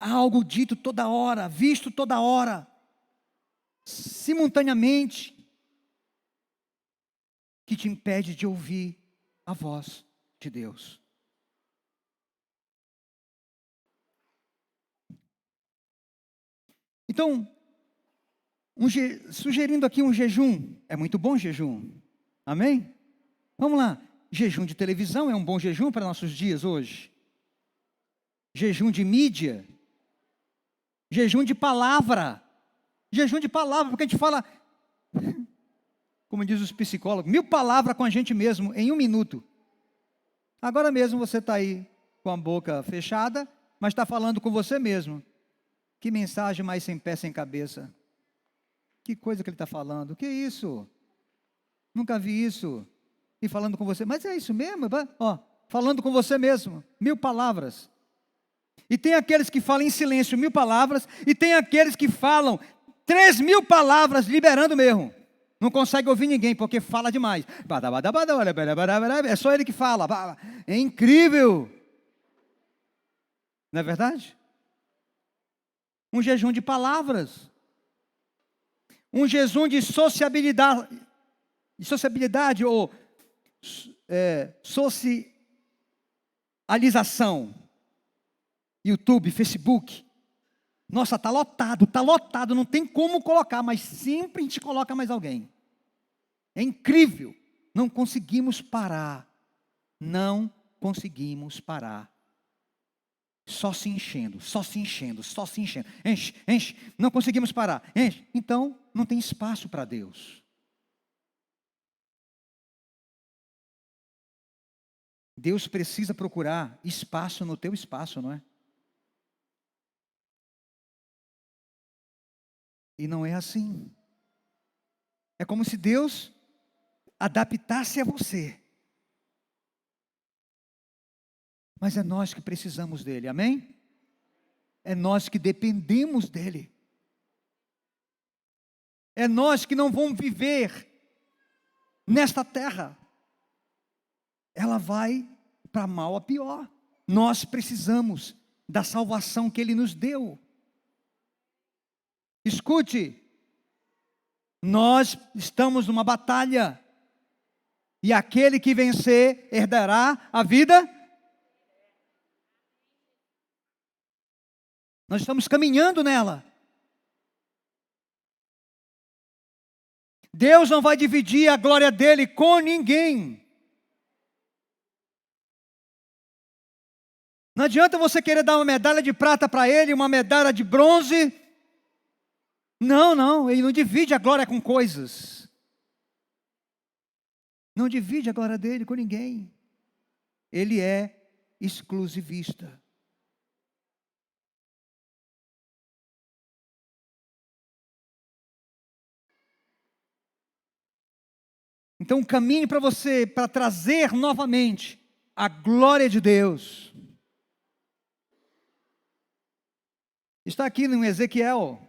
Há algo dito toda hora, visto toda hora, simultaneamente, que te impede de ouvir a voz de Deus. Então, sugerindo aqui um jejum, é muito bom jejum, amém? Vamos lá, jejum de televisão é um bom jejum para nossos dias hoje. Jejum de mídia, jejum de palavra, porque a gente fala, como diz os psicólogos, 1000 palavras com a gente mesmo em 1 minuto. Agora mesmo você está aí com a boca fechada, mas está falando com você mesmo. Que mensagem mais sem pé, sem cabeça. Que coisa que ele está falando. Que isso? Nunca vi isso. E falando com você, mas é isso mesmo? Ó, falando com você mesmo, 1000 palavras. E tem aqueles que falam em silêncio 1000 palavras, e tem aqueles que falam 3000 palavras liberando mesmo. Não consegue ouvir ninguém, porque fala demais. É só ele que fala. É incrível. Não é verdade? Um jejum de palavras. Um jejum de sociabilidade ou socialização. YouTube, Facebook. Nossa, está lotado, não tem como colocar, mas sempre a gente coloca mais alguém. É incrível, não conseguimos parar, só se enchendo, enche, não conseguimos parar, enche, então não tem espaço para Deus. Deus precisa procurar espaço no teu espaço, não é? E não é assim. É como se Deus adaptasse a você. Mas é nós que precisamos dele, amém? É nós que dependemos dele. É nós que não vamos viver nesta terra. Ela vai para mal a pior. Nós precisamos da salvação que ele nos deu. Escute, nós estamos numa batalha, e aquele que vencer herdará a vida. Nós estamos caminhando nela. Deus não vai dividir a glória dele com ninguém. Não adianta você querer dar uma medalha de prata para ele, uma medalha de bronze. Não, ele não divide a glória com coisas. Não divide a glória dele com ninguém. Ele é exclusivista. Então o caminho para você, para trazer novamente a glória de Deus, está aqui no Ezequiel.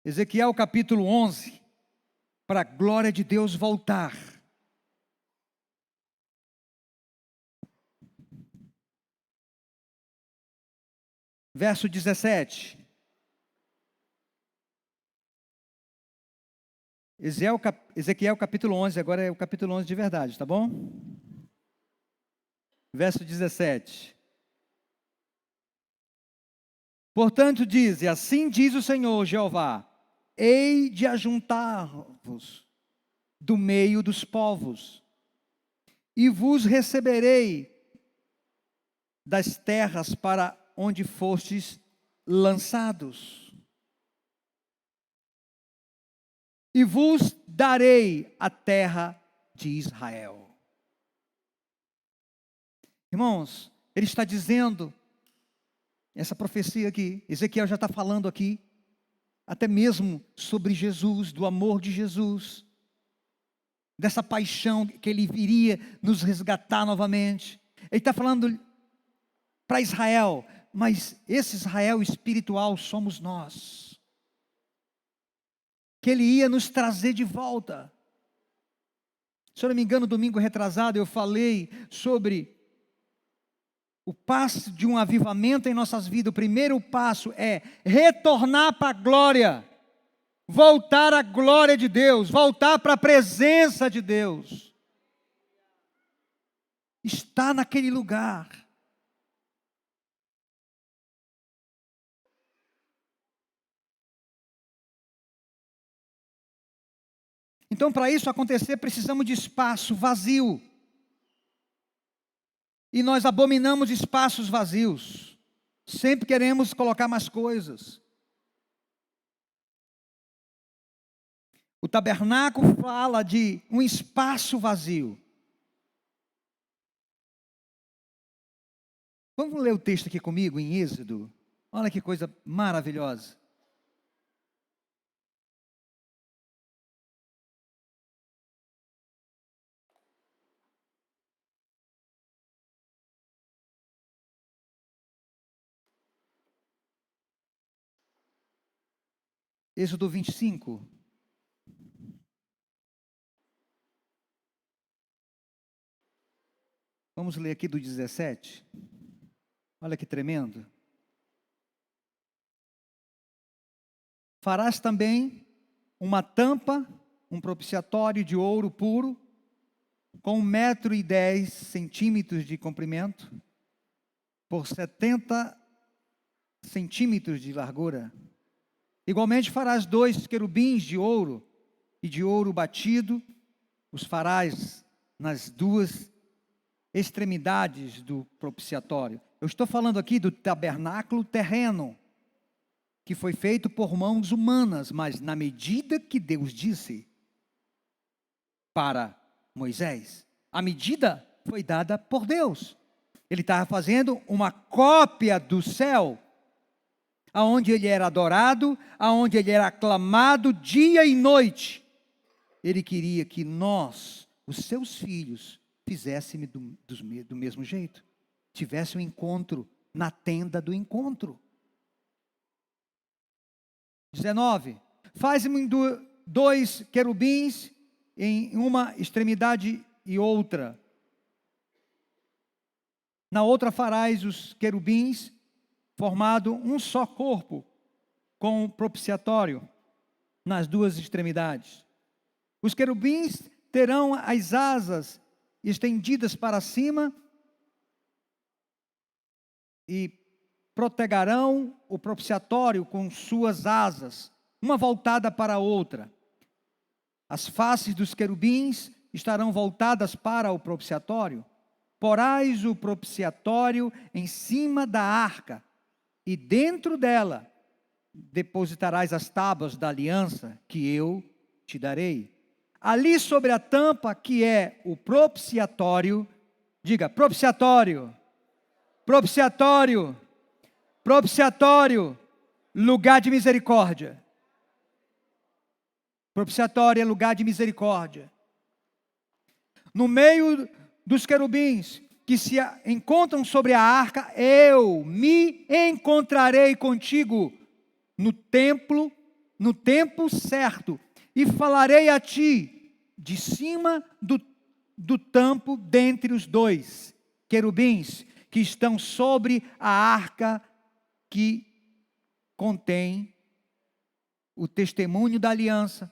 Ezequiel capítulo 11, para a glória de Deus voltar. Verso 17. Ezequiel capítulo 11, agora é o capítulo 11 de verdade, tá bom? Verso 17. Portanto diz, assim diz o Senhor Jeová, hei de ajuntar-vos do meio dos povos, e vos receberei das terras para onde fostes lançados, e vos darei a terra de Israel. Irmãos, ele está dizendo, essa profecia aqui, Ezequiel já está falando aqui, até mesmo sobre Jesus, do amor de Jesus, dessa paixão que ele viria nos resgatar novamente. Ele está falando para Israel, mas esse Israel espiritual somos nós, que ele ia nos trazer de volta. Se eu não me engano, domingo retrasado eu falei sobre o passo de um avivamento em nossas vidas. O primeiro passo é retornar para a glória, voltar à glória de Deus, voltar para a presença de Deus. Está naquele lugar. Então, para isso acontecer, precisamos de espaço vazio. E nós abominamos espaços vazios. Sempre queremos colocar mais coisas. O tabernáculo fala de um espaço vazio. Vamos ler o texto aqui comigo em Êxodo? Olha que coisa maravilhosa. Êxodo 25. Vamos ler aqui do 17. Olha que tremendo. Farás também uma tampa, um propiciatório de ouro puro, com 1,10 m de comprimento, por 70 centímetros de largura. Igualmente farás 2 querubins de ouro, e de ouro batido, os farás nas duas extremidades do propiciatório. Eu estou falando aqui do tabernáculo terreno, que foi feito por mãos humanas, mas na medida que Deus disse para Moisés, a medida foi dada por Deus. Ele estava fazendo uma cópia do céu, aonde ele era adorado, aonde ele era aclamado dia e noite. Ele queria que nós, os seus filhos, fizéssemos do mesmo jeito. Tivesse um encontro na tenda do encontro. 19. Faz-me 2 querubins em uma extremidade e outra. Na outra farás os querubins, formado um só corpo, com propiciatório nas duas extremidades. Os querubins terão as asas estendidas para cima e protegerão o propiciatório com suas asas, uma voltada para a outra. As faces dos querubins estarão voltadas para o propiciatório. Porás o propiciatório em cima da arca, e dentro dela depositarás as tábuas da aliança que eu te darei. Ali sobre a tampa, que é o propiciatório, diga, propiciatório, propiciatório, propiciatório, lugar de misericórdia. Propiciatório é lugar de misericórdia. No meio dos querubins que se encontram sobre a arca, eu me encontrarei contigo no templo, no tempo certo, e falarei a ti de cima do tampo dentre os 2 querubins que estão sobre a arca que contém o testemunho da aliança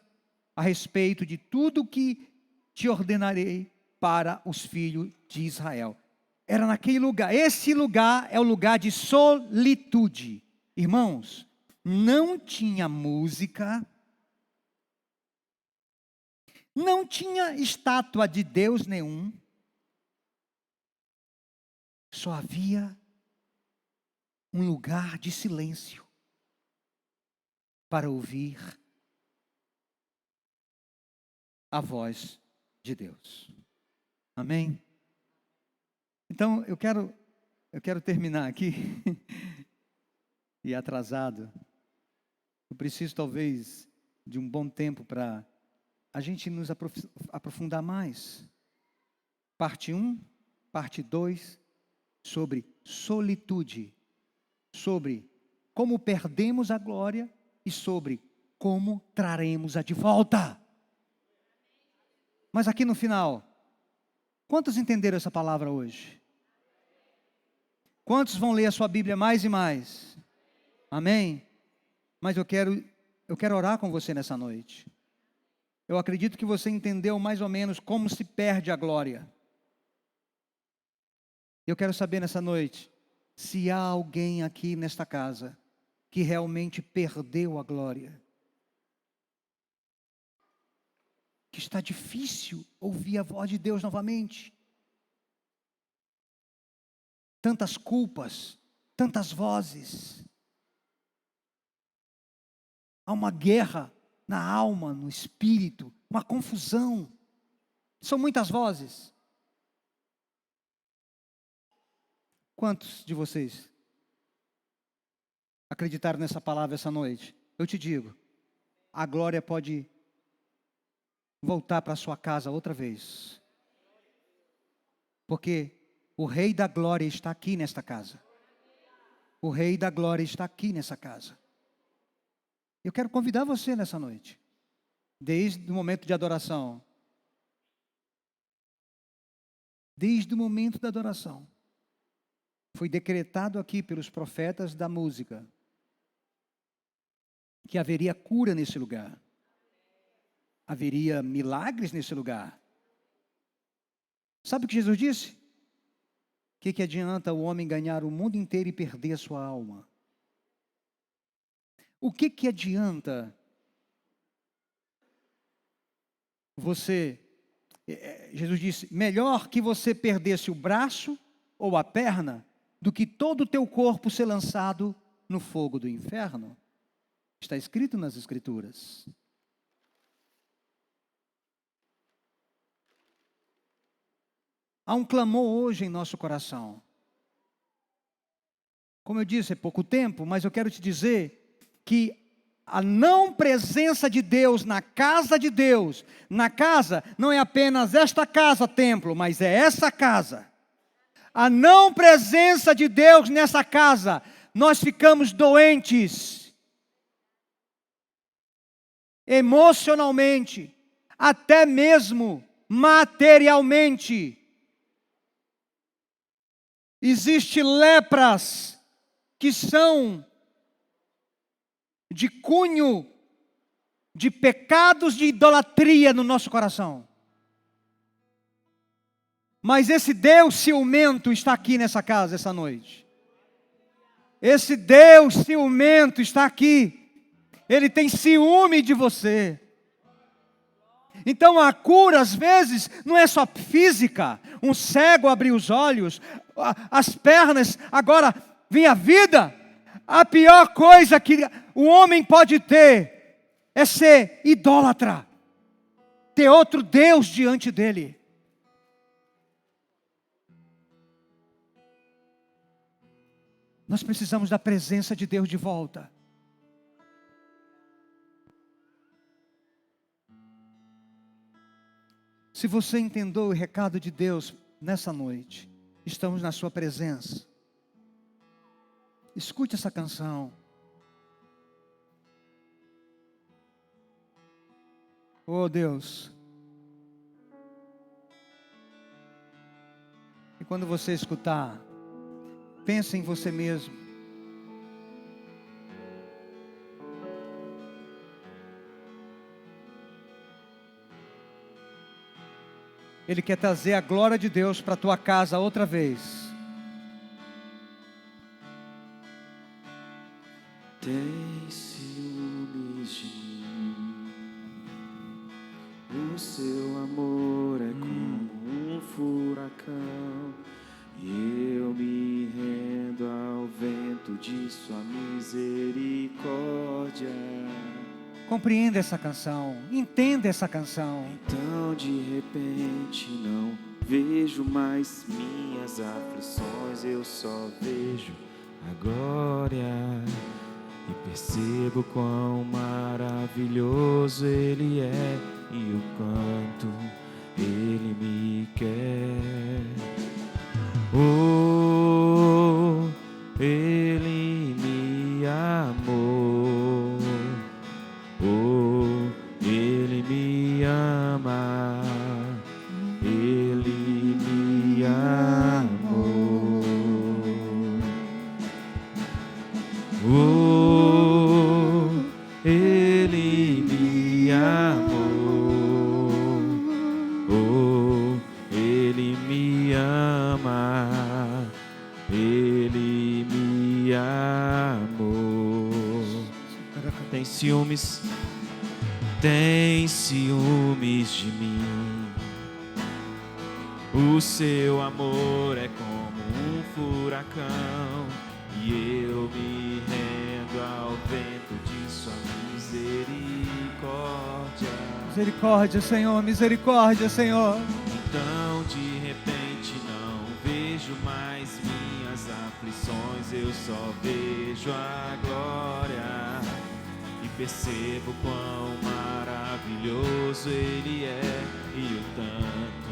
a respeito de tudo que te ordenarei para os filhos de Israel. Era naquele lugar. Esse lugar é o lugar de solitude. Irmãos, não tinha música, não tinha estátua de Deus nenhum, só havia um lugar de silêncio para ouvir a voz de Deus. Amém? Então, eu quero terminar aqui, e atrasado. Eu preciso talvez de um bom tempo para a gente nos aprofundar mais. Parte 1, parte 2, sobre solitude, sobre como perdemos a glória e sobre como traremos-a de volta. Mas aqui no final, quantos entenderam essa palavra hoje? Quantos vão ler a sua Bíblia mais e mais? Amém? Mas eu quero orar com você nessa noite. Eu acredito que você entendeu mais ou menos como se perde a glória. Eu quero saber nessa noite, se há alguém aqui nesta casa que realmente perdeu a glória. Que está difícil ouvir a voz de Deus novamente. Tantas culpas, tantas vozes. Há uma guerra na alma, no espírito, uma confusão. São muitas vozes. Quantos de vocês acreditaram nessa palavra essa noite? Eu te digo, a glória pode voltar para a sua casa outra vez. Porque o Rei da Glória está aqui nesta casa. O Rei da Glória está aqui nessa casa. Eu quero convidar você nessa noite, desde o momento de adoração. Desde o momento da adoração, foi decretado aqui pelos profetas da música que haveria cura nesse lugar. Haveria milagres nesse lugar. Sabe o que Jesus disse? O que adianta o homem ganhar o mundo inteiro e perder a sua alma? O que adianta você... Jesus disse, melhor que você perdesse o braço ou a perna do que todo o teu corpo ser lançado no fogo do inferno. Está escrito nas Escrituras. Há um clamor hoje em nosso coração. Como eu disse, é pouco tempo, mas eu quero te dizer que a não presença de Deus na casa de Deus, na casa, não é apenas esta casa, templo, mas é essa casa. A não presença de Deus nessa casa, nós ficamos doentes, emocionalmente, até mesmo materialmente. Existem lepras que são de cunho de pecados de idolatria no nosso coração. Mas esse Deus ciumento está aqui nessa casa essa noite. Esse Deus ciumento está aqui. Ele tem ciúme de você. Então a cura às vezes não é só física. Um cego abrir os olhos, as pernas, agora vem a vida. A pior coisa que o homem pode ter é ser idólatra, ter outro Deus diante dele. Nós precisamos da presença de Deus de volta. Se você entendeu o recado de Deus nessa noite, estamos na sua presença. Escute essa canção. Oh Deus. E quando você escutar, pense em você mesmo. Ele quer trazer a glória de Deus para a tua casa outra vez. Tem ciúmes de mim, o seu amor é como um furacão, e eu me rendo ao vento de sua misericórdia. Compreenda essa canção, entenda essa canção. Então de repente não vejo mais minhas aflições, eu só vejo a glória. E percebo quão maravilhoso Ele é e o quanto Ele me quer. Oh, Ele me amou. Oh, Ele me ama. Ele me amou. Oh, Ele me amou. Oh, Ele me ama. Ele me amou. Tem ciúmes de mim. O seu amor é como um furacão, e eu me rendo ao vento de sua misericórdia. Misericórdia, Senhor, misericórdia, Senhor. Então de repente não vejo mais minhas aflições, eu só vejo a glória. E percebo quão maravilhoso Ele é e o tanto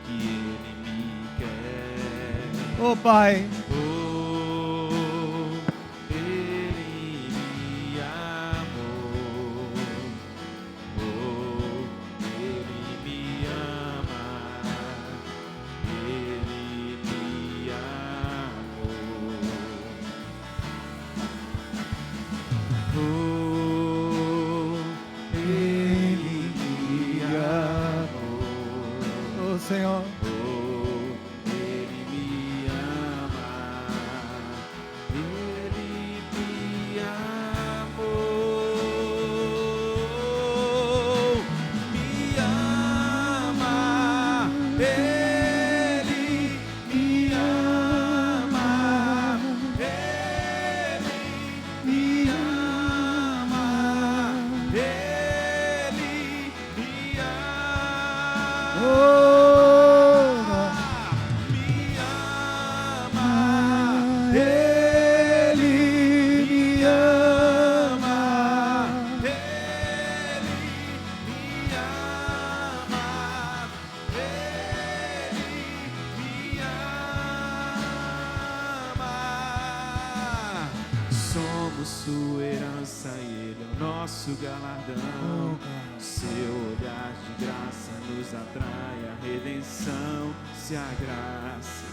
que Ele me quer. Oh Pai, Oh, Ele me amou. somos sua herança e Ele é o nosso galardão. Seu olhar de graça nos atrai a redenção. Se a graça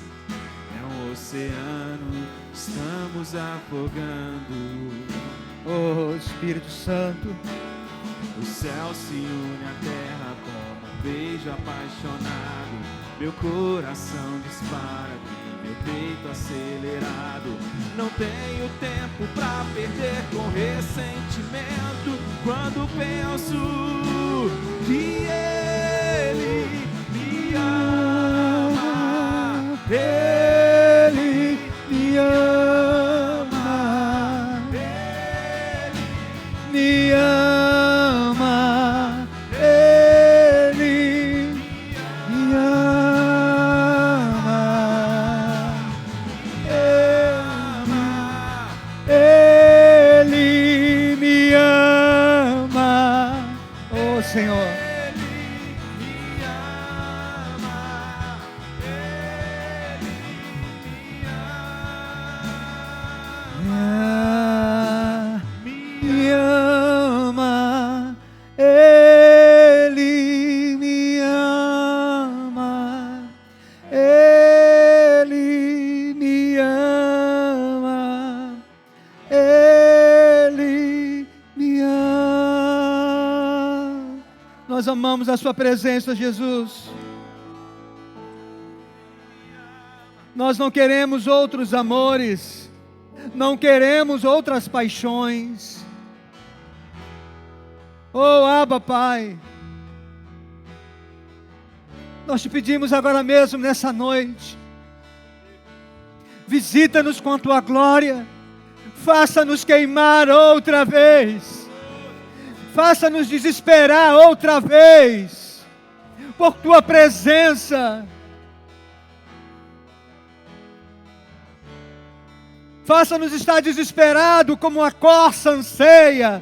é um oceano, estamos afogando. Oh, Espírito Santo. O céu se une à terra como um beijo apaixonado. Meu coração dispara aqui, meu peito acelerado. Não tenho tempo pra perder com ressentimento. Quando penso que Ele me ama, Ele me ama, Ele me ama, Ele me ama, Ele me ama, oh Senhor. Me ama, Ele me ama, Ele me ama, Ele me ama. Nós amamos a sua presença, Jesus. Nós não queremos outros amores, não queremos outras paixões. Oh, Abba, Pai, nós te pedimos agora mesmo, nessa noite, visita-nos com a tua glória, faça-nos queimar outra vez, faça-nos desesperar outra vez, por tua presença. Faça-nos estar desesperado como a corça anseia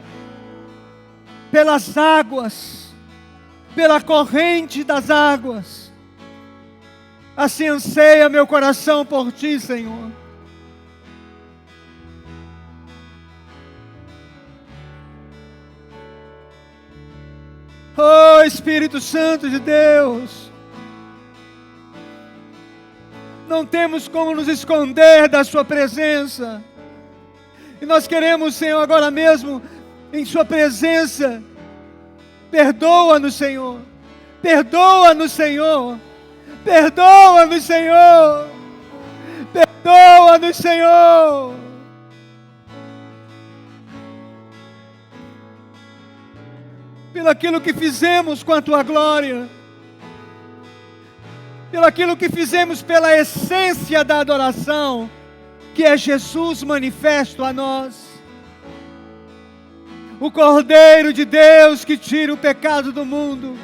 pelas águas, pela corrente das águas. Assim anseia meu coração por ti, Senhor. Oh, Espírito Santo de Deus, não temos como nos esconder da sua presença. E nós queremos, Senhor, agora mesmo, em sua presença, perdoa-nos, Senhor. Perdoa-nos, Senhor. Perdoa-nos, Senhor. Perdoa-nos, Senhor. Pelo aquilo que fizemos com a tua glória. Pelo aquilo que fizemos pela essência da adoração, que é Jesus manifesto a nós. O Cordeiro de Deus que tira o pecado do mundo.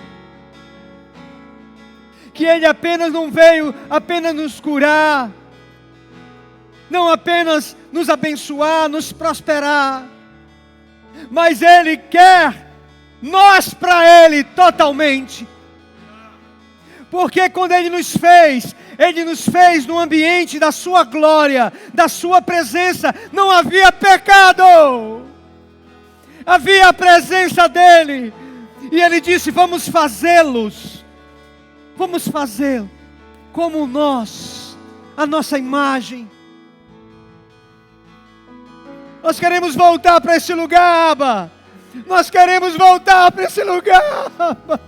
Que Ele apenas não veio apenas nos curar, não apenas nos abençoar, nos prosperar, mas Ele quer nós para Ele totalmente. Porque quando Ele nos fez no ambiente da sua glória, da sua presença, não havia pecado, havia a presença dEle, e Ele disse, vamos fazê-los, vamos fazê-lo como nós, a nossa imagem. Nós queremos voltar para esse lugar, Abba, nós queremos voltar para esse lugar, Abba.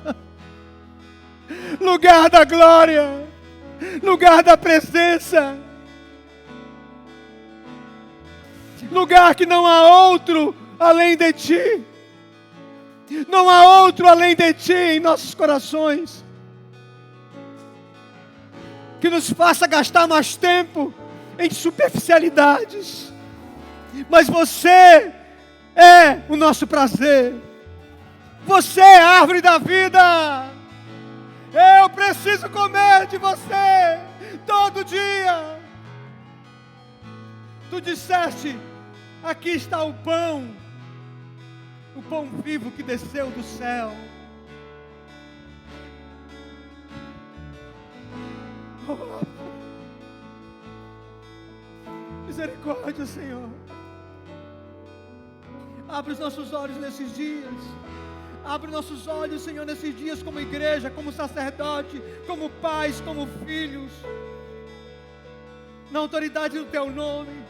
Lugar da glória, lugar da presença, lugar que não há outro além de ti, não há outro além de ti em nossos corações, que nos faça gastar mais tempo em superficialidades, mas você é o nosso prazer, você é a árvore da vida. Eu preciso comer de você todo dia. Tu disseste, aqui está o pão vivo que desceu do céu. Oh, misericórdia, Senhor. Abre os nossos olhos nesses dias. Abre nossos olhos, Senhor, nesses dias como igreja, como sacerdote, como pais, como filhos. Na autoridade do Teu nome.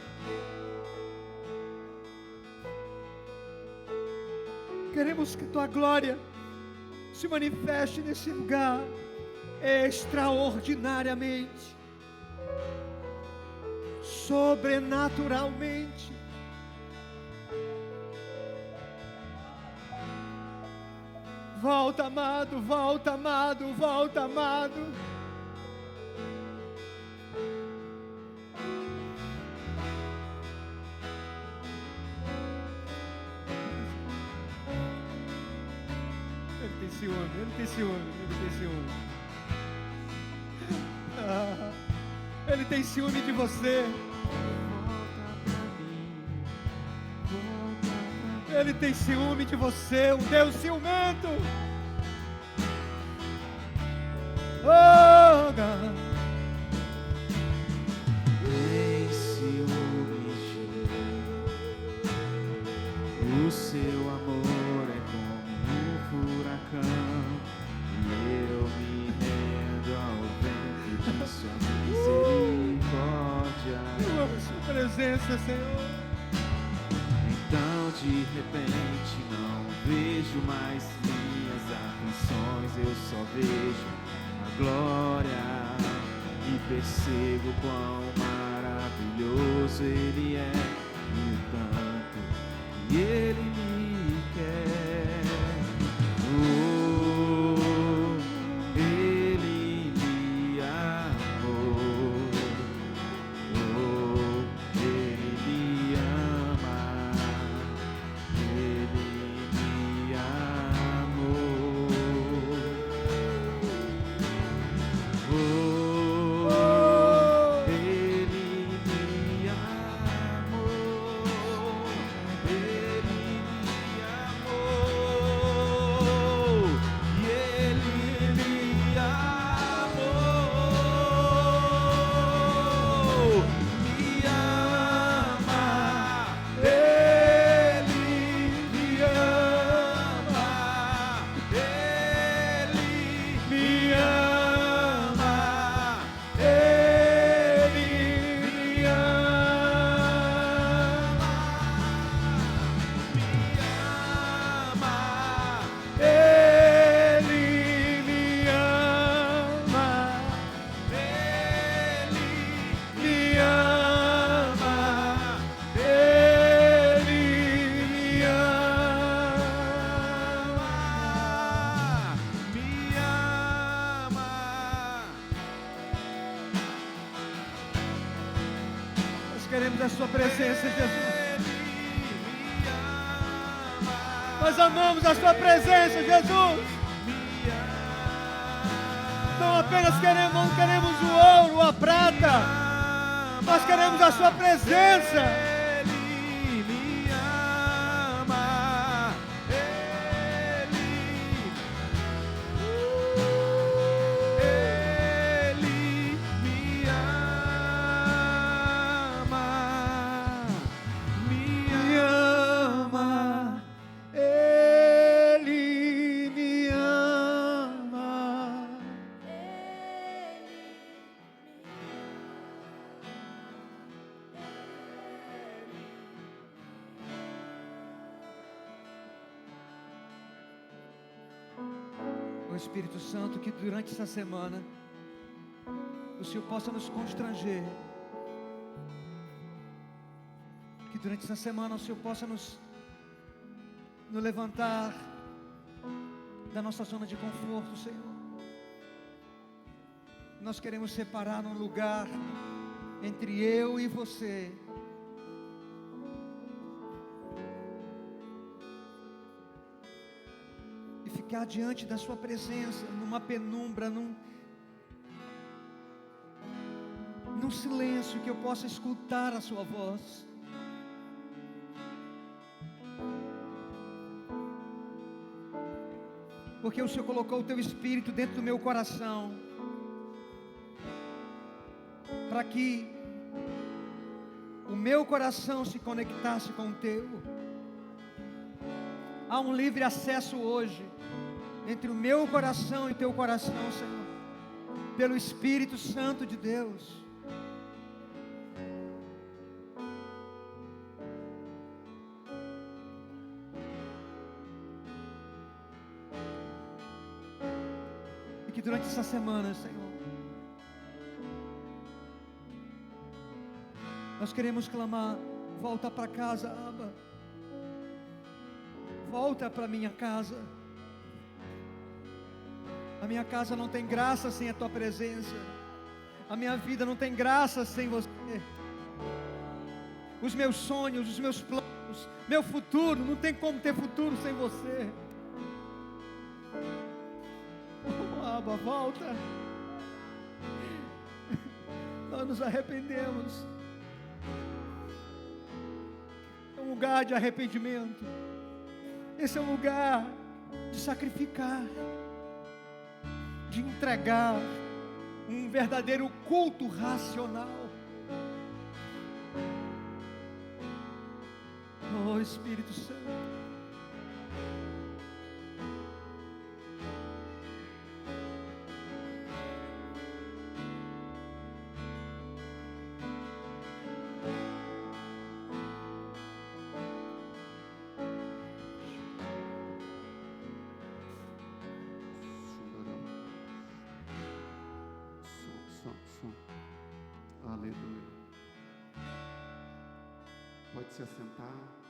Queremos que Tua glória se manifeste nesse lugar extraordinariamente, sobrenaturalmente. Volta, amado, volta, amado, volta, amado. Ele tem ciúme, ele tem ciúme, ele tem ciúme. Ele tem ciúme de você. Ele tem ciúme de você, um Deus ciumento. Oh, God. Tem ciúme de mim. O seu amor é como um furacão, e eu me rendo ao vento de sua misericórdia. Eu amo sua presença, Senhor. Então de repente não vejo mais minhas aflições, eu só vejo a glória e percebo quão maravilhoso Ele é e o tanto que Ele me quer. Oh, Ele me amou. Oh, Ele me ama. Ele me amou. Oh, Ele me amou. Ele me amou. E Ele me amou. Me ama. Ele me ama. Ele me ama. Ele me ama. Ele me ama. Ele me ama. Ele me ama. Nós queremos a sua presença, Jesus. Nós amamos a sua presença, Jesus. Não apenas não queremos o ouro, a prata. Nós queremos a sua presença. Ele me ama. Ele me ama. Me ama. Ele me ama. O Espírito Santo, que durante essa semana o Senhor possa nos constranger, que durante essa semana o Senhor possa nos levantar da nossa zona de conforto, Senhor. Nós queremos separar um lugar entre eu e você, e ficar diante da sua presença, numa penumbra, num silêncio, que eu possa escutar a sua voz. Porque o Senhor colocou o teu Espírito dentro do meu coração, para que o meu coração se conectasse com o teu. Há um livre acesso hoje entre o meu coração e o teu coração, Senhor, pelo Espírito Santo de Deus. E que durante essa semana, Senhor, nós queremos clamar: volta para casa, Abba. Volta para minha casa. A minha casa não tem graça sem a tua presença. A minha vida não tem graça sem você. Os meus sonhos, os meus planos, meu futuro, não tem como ter futuro sem você. Oh, Abba, volta. Nós nos arrependemos. É um lugar de arrependimento. Esse é um lugar de sacrificar, de entregar um verdadeiro culto racional. Oh, Espírito Santo. Aleluia. Pode se assentar.